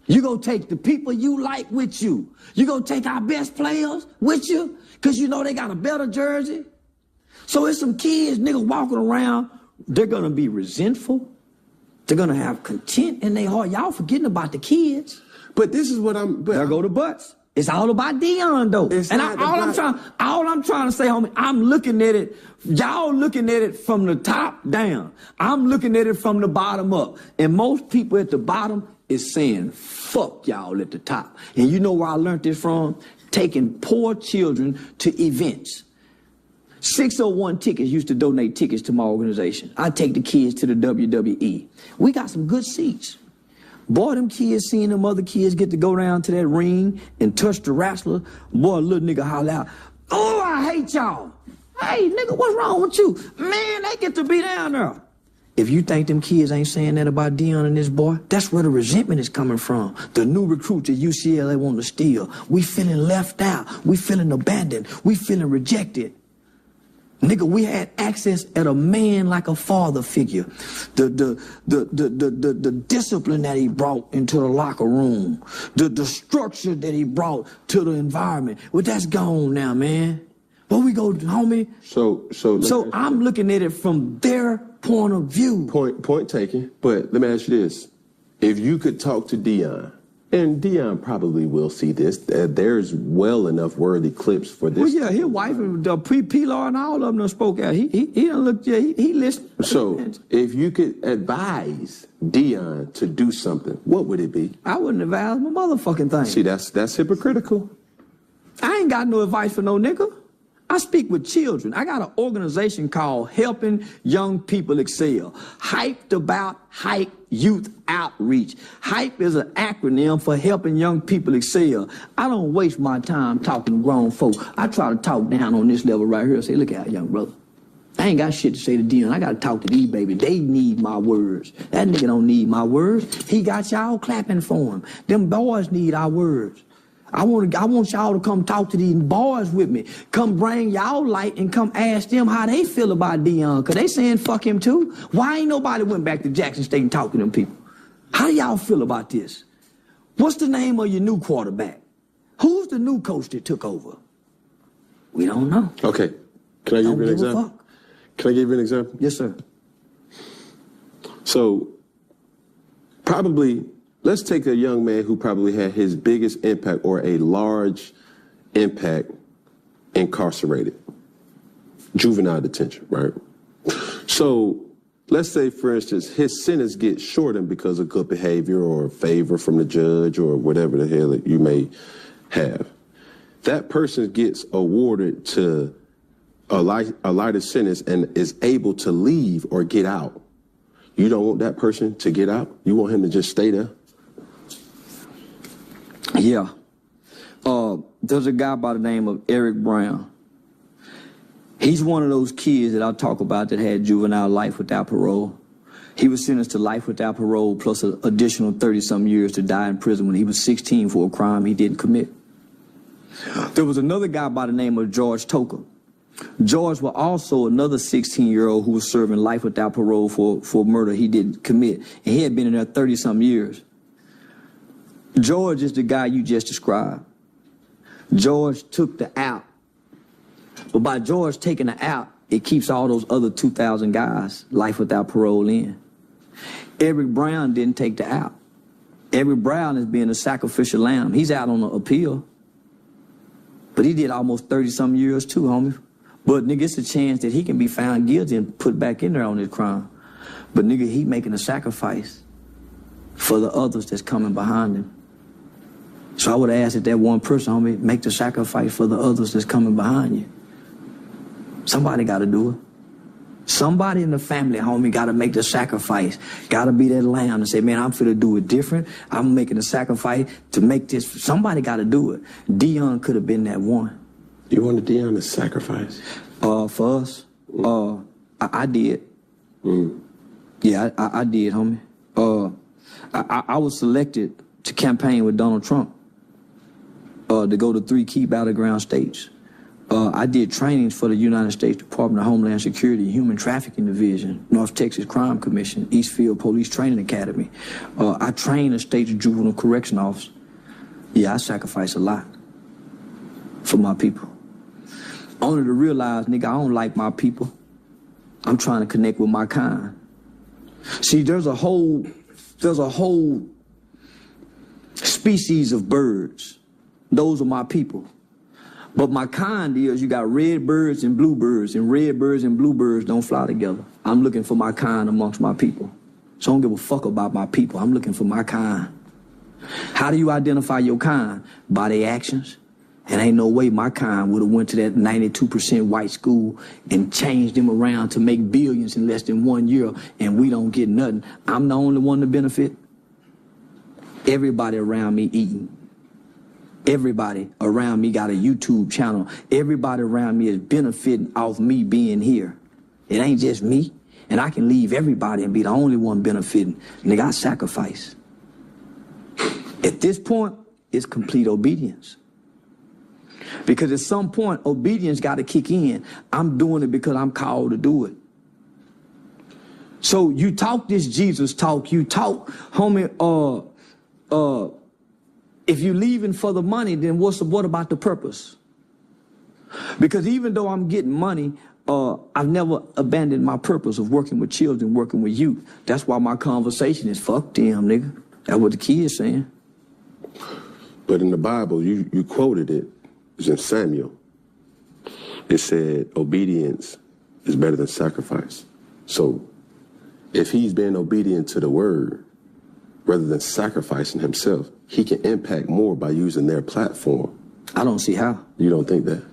You gonna take the people you like with you. You gonna take our best players with you because you know they got a better jersey. So it's some kids, niggas walking around. They're going to be resentful. They're going to have contempt in their heart. Y'all forgetting about the kids.
But this is what there
go the butts. It's all about Deion, though. All I'm trying to say, homie, I'm looking at it. Y'all looking at it from the top down. I'm looking at it from the bottom up. And most people at the bottom is saying, fuck y'all at the top. And you know where I learned this from? Taking poor children to events. 601 Tickets used to donate tickets to my organization. I take the kids to the WWE. We got some good seats. Boy, them kids seeing them other kids get to go down to that ring and touch the wrestler. Boy, little nigga holler out, oh, I hate y'all. Hey, nigga, what's wrong with you? Man, they get to be down there. If you think them kids ain't saying that about Deion and this boy, that's where the resentment is coming from. The new recruits at UCLA want to steal. We feeling left out. We feeling abandoned. We feeling rejected. Nigga, we had access at a man like a father figure. The discipline that he brought into the locker room. The structure that he brought to the environment. Well, that's gone now, man. Where we go, homie? So I'm looking at it from their point of view.
Point taken. But let me ask you this. If you could talk to Deion, and Deion probably will see this. There's well enough worthy clips for this.
Well, yeah, his wife and Pilar and all of them done spoke out. He done looked. Yeah, he listened.
So, if you could advise Deion to do something, what would it be?
I wouldn't advise my motherfucking thing.
See, that's hypocritical.
I ain't got no advice for no nigga. I speak with children. I got an organization called Helping Young People Excel. Hyped about Hype Youth Outreach. HYPE is an acronym for Helping Young People Excel. I don't waste my time talking to grown folk. I try to talk down on this level right here and say, look out, young brother. I ain't got shit to say to Dion. I got to talk to these babies. They need my words. That nigga don't need my words. He got y'all clapping for him. Them boys need our words. I want y'all to come talk to these boys with me. Come bring y'all light and come ask them how they feel about Dion. Because they saying fuck him too. Why ain't nobody went back to Jackson State and talked to them people? How do y'all feel about this? What's the name of your new quarterback? Who's the new coach that took over? We don't know.
Okay. Can I give you an example? Can I give you an example?
Yes, sir.
So, probably, let's take a young man who probably had his biggest impact or a large impact incarcerated. Juvenile detention, right? So, let's say, for instance, his sentence gets shortened because of good behavior or favor from the judge or whatever the hell that you may have. That person gets awarded to a lighter sentence and is able to leave or get out. You don't want that person to get out? You want him to just stay there?
Yeah. There's a guy by the name of Eric Brown. He's one of those kids that I talk about that had juvenile life without parole. He was sentenced to life without parole plus an additional 30-some years to die in prison when he was 16 for a crime he didn't commit. There was another guy by the name of George Toker. George was also another 16-year-old who was serving life without parole for murder he didn't commit. And he had been in there 30-some years. George is the guy you just described. George took the out. But by George taking the out, it keeps all those other 2,000 guys life without parole in. Eric Brown didn't take the out. Eric Brown is being a sacrificial lamb. He's out on an appeal. But he did almost 30-some years too, homie. But, nigga, it's a chance that he can be found guilty and put back in there on this crime. But, nigga, he making a sacrifice for the others that's coming behind him. So I would ask that one person, homie, make the sacrifice for the others that's coming behind you. Somebody got to do it. Somebody in the family, homie, got to make the sacrifice. Got to be that lamb and say, man, I'm finna do it different. I'm making a sacrifice to make this. Somebody got to do it. Dion could have been that one.
You wanted Dion to sacrifice?
For us, I did. Yeah, I did, homie. I was selected to campaign with Donald Trump to go to 3 key battleground states. I did trainings for the United States Department of Homeland Security, Human Trafficking Division, North Texas Crime Commission, Eastfield Police Training Academy. I trained a state juvenile correction officer. Yeah, I sacrifice a lot for my people. Only to realize, nigga, I don't like my people. I'm trying to connect with my kind. See, there's a whole species of birds. Those are my people. But my kind is you got red birds and bluebirds, and red birds and bluebirds don't fly together. I'm looking for my kind amongst my people. So I don't give a fuck about my people. I'm looking for my kind. How do you identify your kind? By their actions. And ain't no way my kind would have went to that 92% white school and changed them around to make billions in less than 1 year, and we don't get nothing. I'm the only one to benefit. Everybody around me eating. Everybody around me got a YouTube channel. Everybody around me is benefiting off me being here. It ain't just me. And I can leave everybody and be the only one benefiting. Nigga, I sacrifice. At this point, it's complete obedience. Because at some point, obedience got to kick in. I'm doing it because I'm called to do it. So you talk this Jesus talk. You talk, homie, if you leaving for the money, then what about the purpose? Because even though I'm getting money, I've never abandoned my purpose of working with children, working with youth. That's why my conversation is fuck them, nigga. That's what the kid's saying.
But in the Bible, you quoted it. It's in Samuel. It said obedience is better than sacrifice. So if he's being obedient to the word rather than sacrificing himself, he can impact more by using their platform.
I don't see how.
You don't think that?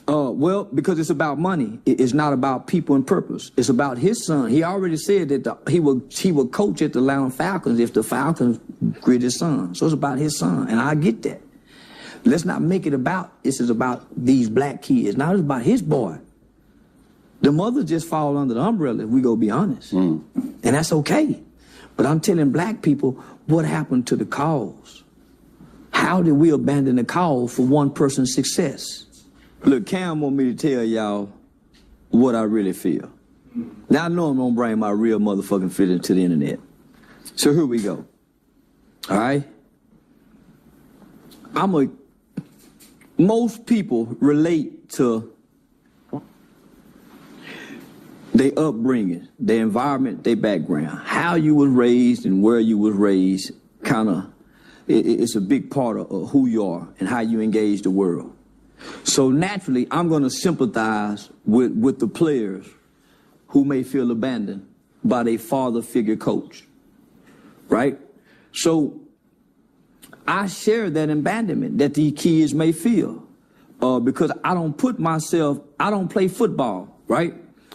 Well, because it's about money. It's not about people and purpose. It's about his son. He already said that he would coach at the Atlanta Falcons if the Falcons grid his son. So it's about his son, and I get that. Let's not make it about, this is about these black kids. Now it's about his boy. The mothers just fall under the umbrella, if we go be honest. And that's okay. But I'm telling black people, what happened to the cause? How did we abandon the cause for one person's success? Look, Cam want me to tell y'all what I really feel. Now I know I'm gonna bring my real motherfucking feelings to the internet. So here we go. All right? Most people relate to their upbringing, their environment, their background. How you was raised and where you was raised, it's a big part of who you are and how you engage the world. So naturally, I'm going to sympathize with the players who may feel abandoned by their father figure coach, right? So I share that abandonment that these kids may feel because I don't play football, right?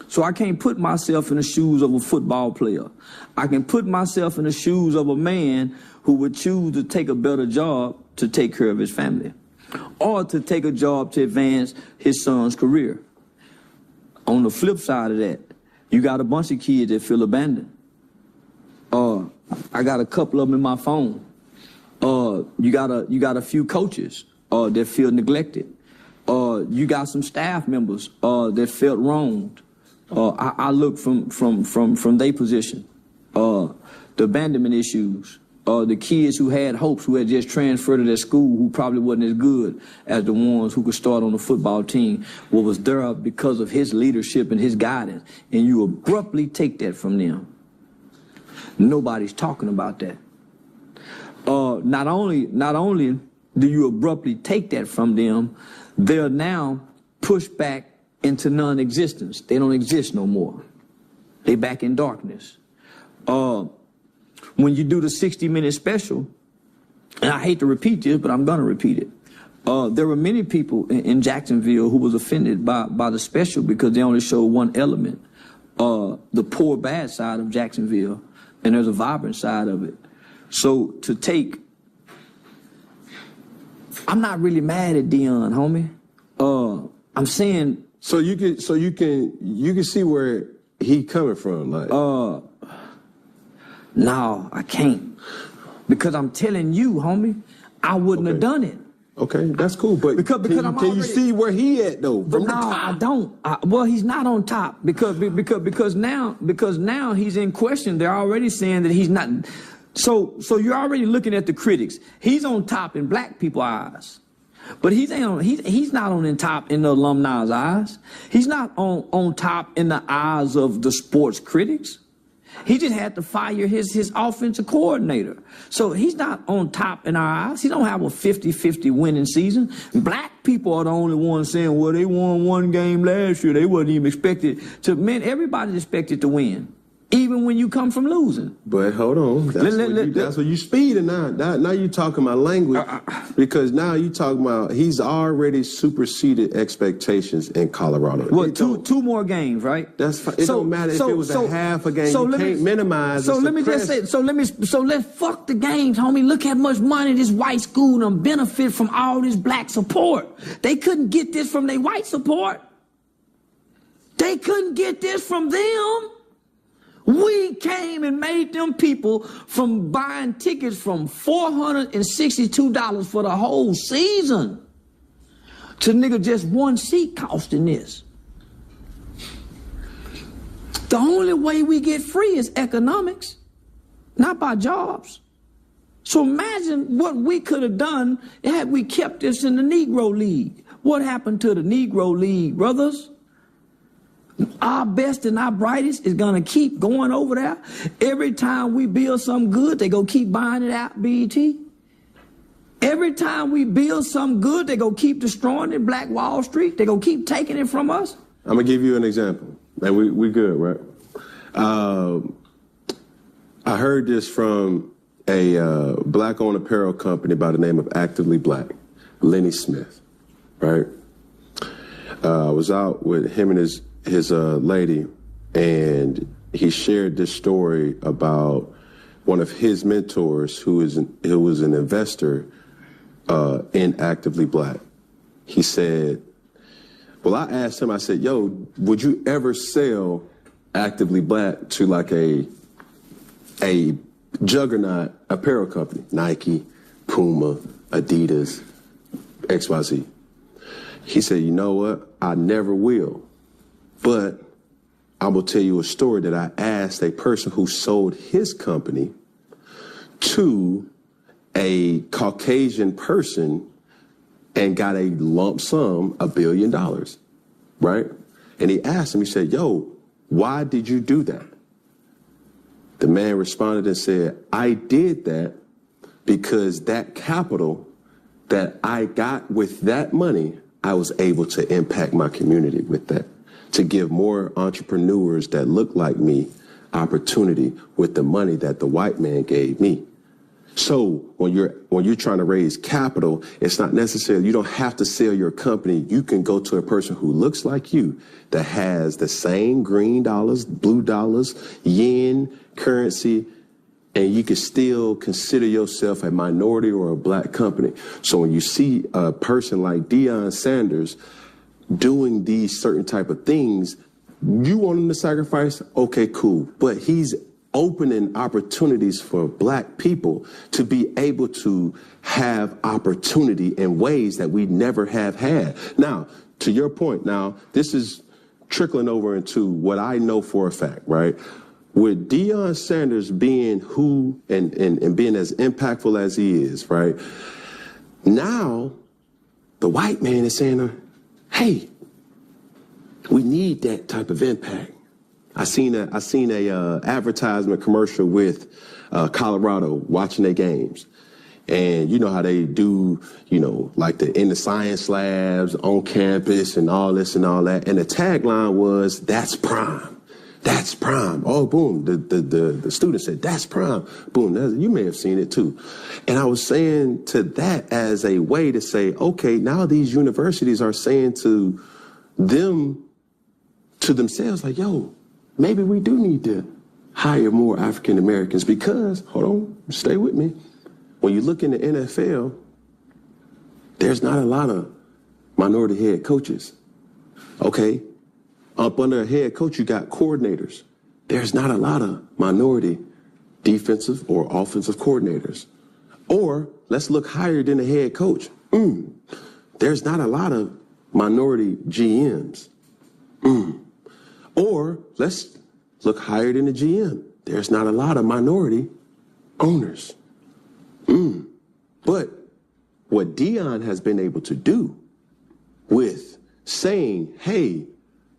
So I can't put myself in the shoes of a football player. I can put myself in the shoes of a man who would choose to take a better job to take care of his family or to take a job to advance his son's career. On the flip side of that, you got a bunch of kids that feel abandoned. I got a couple of them in my phone. You got a few coaches that feel neglected. You got some staff members that felt wronged. I look from their position. The abandonment issues. The kids who had hopes, who had just transferred to their school, who probably wasn't as good as the ones who could start on the football team, what was there because of his leadership and his guidance, and you abruptly take that from them. Nobody's talking about that. Not only do you abruptly take that from them, they're now pushed back into non-existence. They don't exist no more. They back in darkness. When you do the 60-minute special, and I hate to repeat this, but I'm gonna repeat it. There were many people in Jacksonville who was offended by the special because they only showed one element, the poor bad side of Jacksonville, and there's a vibrant side of it. So to take, I'm not really mad at Dion, homie. I'm saying.
So you can see where he coming from, like.
No, I can't, because I'm telling you, homie, I wouldn't have done it.
Okay, that's cool, but
because
can you see where he at though?
But no, I don't. Well, he's not on top because now he's in question. They're already saying that he's not. So you're already looking at the critics. He's on top in black people's eyes, but he's not on top in the alumni's eyes. He's not on top in the eyes of the sports critics. He just had to fire his offensive coordinator. So he's not on top in our eyes. He don't have a 50-50 winning season. Black people are the only ones saying, well, they won one game last year. They wasn't even expected to. Man, everybody's expected to win, even when you come from losing.
But hold on, that's what you speeding now. Now you talking my language, because now you talking about he's already superseded expectations in Colorado.
Well, two more games, right?
That's fine. It don't matter if it was a half a game. So you can't minimize.
So let me just say. So let's fuck the games, homie. Look how much money this white school done benefit from all this black support. They couldn't get this from their white support. They couldn't get this from them. We came and made them people from buying tickets from $462 for the whole season to nigga just one seat costing this. The only way we get free is economics, not by jobs. So imagine what we could have done had we kept this in the Negro League. What happened to the Negro League, brothers? Our best and our brightest is going to keep going over there. Every time we build something good, they go keep buying it out, BET. Every time we build something good, they go keep destroying it, Black Wall Street. They go keep taking it from us.
I'm going to give you an example. And we good, right? I heard this from a black-owned apparel company by the name of Actively Black, Lenny Smith, right? I was out with him and his lady, and he shared this story about one of his mentors who was an investor in Actively Black. He said, well, I asked him, I said, yo, would you ever sell Actively Black to like a juggernaut apparel company, Nike, Puma, Adidas, XYZ? He said, you know what? I never will. But I will tell you a story that I asked a person who sold his company to a Caucasian person and got a lump sum, $1 billion, right? And he asked him, he said, yo, why did you do that? The man responded and said, I did that because that capital that I got with that money, I was able to impact my community with that, to give more entrepreneurs that look like me opportunity with the money that the white man gave me. So when you're trying to raise capital, it's not necessarily, you don't have to sell your company. You can go to a person who looks like you that has the same green dollars, blue dollars, yen currency, and you can still consider yourself a minority or a black company. So when you see a person like Deion Sanders doing these certain type of things, you want him to sacrifice? Okay, cool. But he's opening opportunities for black people to be able to have opportunity in ways that we never have had. Now, to your point, now, this is trickling over into what I know for a fact, right? With Deion Sanders being who and being as impactful as he is, right? Now, the white man is saying, hey, we need that type of impact. I seen a advertisement commercial with Colorado watching their games. And you know how they do, you know, like in the science labs on campus and all this and all that. And the tagline was, that's prime. That's prime. Oh, boom. The student said, that's prime. Boom. You may have seen it too. And I was saying to that as a way to say, okay, now these universities are saying to themselves, like, yo, maybe we do need to hire more African Americans because, hold on, stay with me. When you look in the NFL, there's not a lot of minority head coaches. Okay? Up under a head coach, you got coordinators. There's not a lot of minority defensive or offensive coordinators. Or let's look higher than the head coach. There's not a lot of minority GMs. Or let's look higher than the GM. There's not a lot of minority owners. But what Deion has been able to do with saying, hey,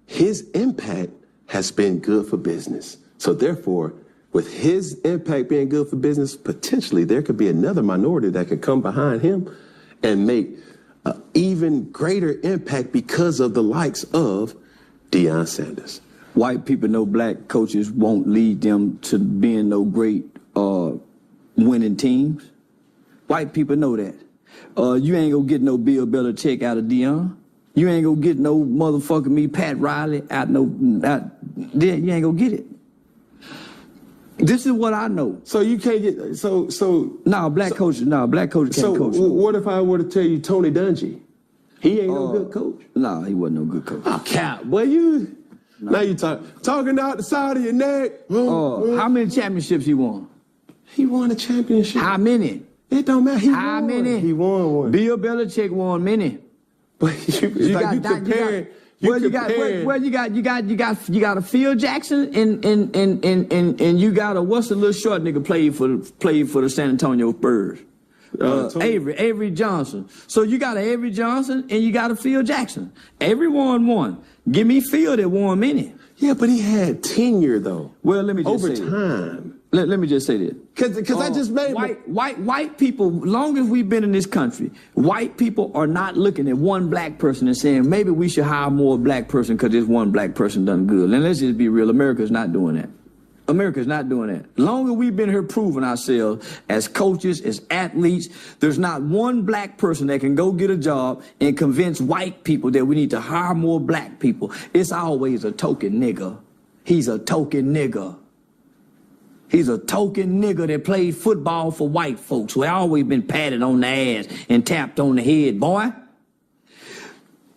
his impact has been good for business. So therefore, with his impact being good for business, potentially there could be another minority that could come behind him and make an even greater impact because of the likes of Deion Sanders.
White people know black coaches won't lead them to being no great winning teams. White people know that. You ain't gonna get no Bill Belichick out of Deion. You ain't gonna get no motherfucking me Pat Riley you ain't gonna get it. This is what I know.
So you can't get
black coaches can't coach.
So what if I were to tell you Tony Dungy? He ain't no good coach.
No, he wasn't no good coach.
Oh, cap, boy, you. No. Now you talking out the side of your neck.
How many championships he won?
He won a championship.
How many?
It don't matter.
How many?
He won one.
Bill Belichick won many.
But you comparing. You got a Phil Jackson and you got a what's the little short nigga played for the San Antonio Spurs? Avery Johnson. So you got an Avery Johnson and you got a Phil Jackson. Avery won. Give me Phil that won many. Yeah, but he had tenure though.
Well, let me just
say over time.
Let me just say this.
Because I just made
white people, long as we've been in this country, white people are not looking at one black person and saying, maybe we should hire more black person because this one black person done good. And let's just be real, America's not doing that. America's not doing that. Long as we've been here proving ourselves as coaches, as athletes, there's not one black person that can go get a job and convince white people that we need to hire more black people. It's always a token nigga. He's a token nigga. He's a token nigga that played football for white folks who always been patted on the ass and tapped on the head, boy.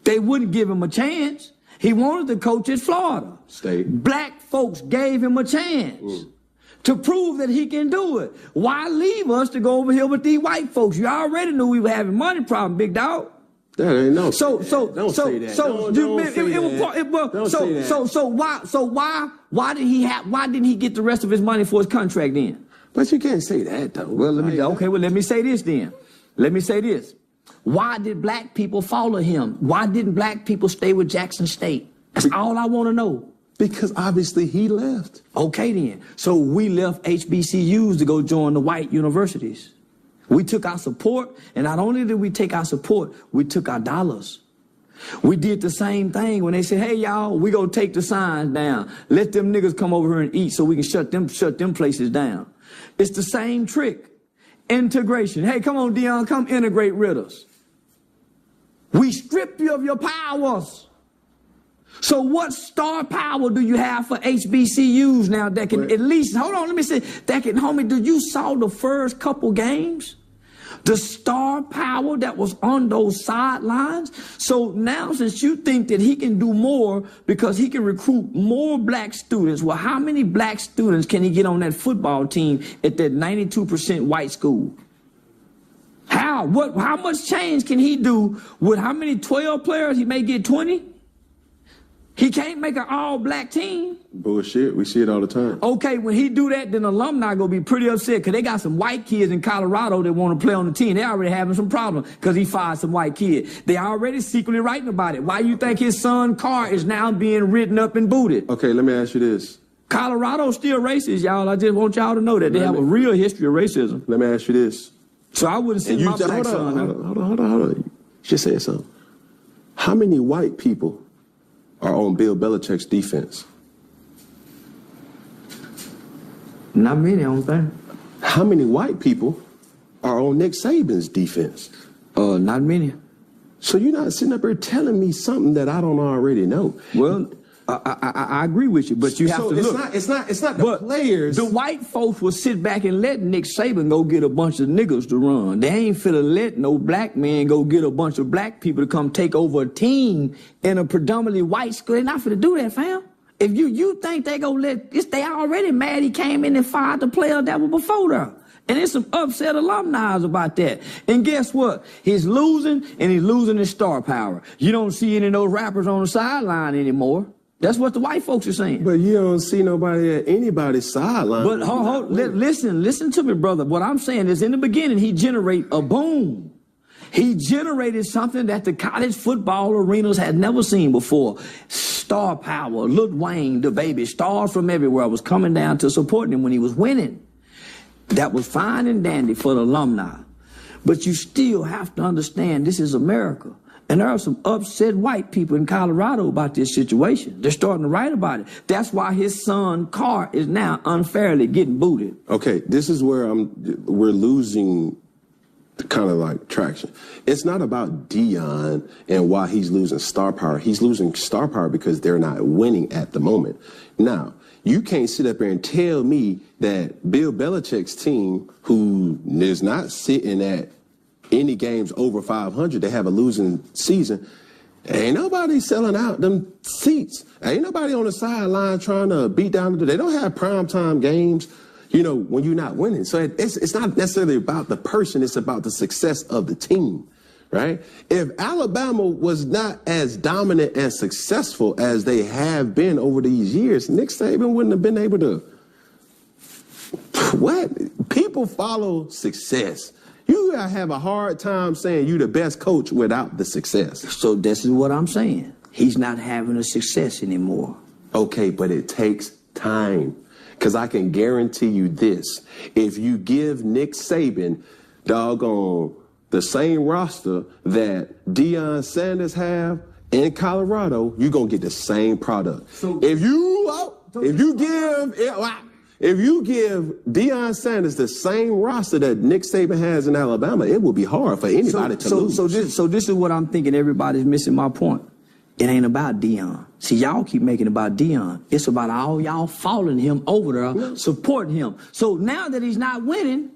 They wouldn't give him a chance. He wanted to coach at Florida
State.
Black folks gave him a chance to prove that he can do it. Why leave us to go over here with these white folks? You already knew we were having money problem, big dog.
That ain't no.
So
don't say that.
Why didn't he get the rest of his money for his contract then?
But you can't say that though.
Well, let me say this then. Let me say this. Why did black people follow him? Why didn't black people stay with Jackson State? That's all I want to know.
Because obviously he left.
Okay then. So we left HBCUs to go join the white universities. We took our support, and not only did we take our support, we took our dollars. We did the same thing when they said, hey y'all, we gonna take the signs down. Let them niggas come over here and eat so we can shut them places down. It's the same trick. Integration. Hey, come on, Dion, come integrate with us. We strip you of your powers. So what star power do you have for HBCUs now that can at least, hold on, let me say, that can, homie, do you saw the first couple games? The star power that was on those sidelines. So now since you think that he can do more because he can recruit more black students, well, how many black students can he get on that football team at that 92% white school? How much change can he do with how many 12 players? He may get 20. He can't make an all-black team.
Bullshit. We see it all the time.
Okay, when he do that, then alumni gonna be pretty upset because they got some white kids in Colorado that want to play on the team. They already having some problems because he fired some white kids. They already secretly writing about it. Why you think his son car is now being written up and booted?
Okay, let me ask you this.
Colorado's still racist, y'all. I just want y'all to know that they have a real history of racism.
Let me ask you this.
So I wouldn't see my black son.
Hold on. You just said something. How many white people are on Bill Belichick's defense?
Not many, I don't think.
How many white people are on Nick Saban's defense?
Not many.
So you're not sitting up here telling me something that I don't already know.
Well, I agree with you, but you have to look.
It's not the players.
The white folks will sit back and let Nick Saban go get a bunch of niggas to run. They ain't finna let no black man go get a bunch of black people to come take over a team in a predominantly white school. They're not finna do that, fam. If you think they gonna they already mad he came in and fired the player that was before them. And there's some upset alumni about that. And guess what? He's losing, and he's losing his star power. You don't see any of those rappers on the sideline anymore. That's what the white folks are saying.
But you don't see nobody at anybody's sideline.
But listen to me, brother. What I'm saying is in the beginning, he generated a boom. He generated something that the college football arenas had never seen before. Star power. Lil Wayne, the baby, stars from everywhere was coming down to support him when he was winning. That was fine and dandy for the alumni. But you still have to understand this is America. And there are some upset white people in Colorado about this situation. They're starting to write about it. That's why his son, Carr, is now unfairly getting booted.
Okay, this is where we're losing kind of like traction. It's not about Dion and why he's losing star power. He's losing star power because they're not winning at the moment. Now, you can't sit up there and tell me that Bill Belichick's team, who is not sitting at any games over 500, they have a losing season. Ain't nobody selling out them seats. Ain't nobody on the sideline trying to beat down. They don't have primetime games, you know, when you're not winning. So it's not necessarily about the person. It's about the success of the team, right? If Alabama was not as dominant and successful as they have been over these years, Nick Saban wouldn't have been able to. What? People follow success. You have a hard time saying you're the best coach without the success.
So this is what I'm saying. He's not having a success anymore.
Okay, but it takes time. Because I can guarantee you this. If you give Nick Saban, doggone, the same roster that Deion Sanders have in Colorado, you're going to get the same product. So, if you give... If you give Deion Sanders the same roster that Nick Saban has in Alabama, it will be hard for anybody to lose.
So this is what I'm thinking. Everybody's missing my point. It ain't about Deion. See, y'all keep making it about Deion. It's about all y'all following him over there, supporting him. So now that he's not winning,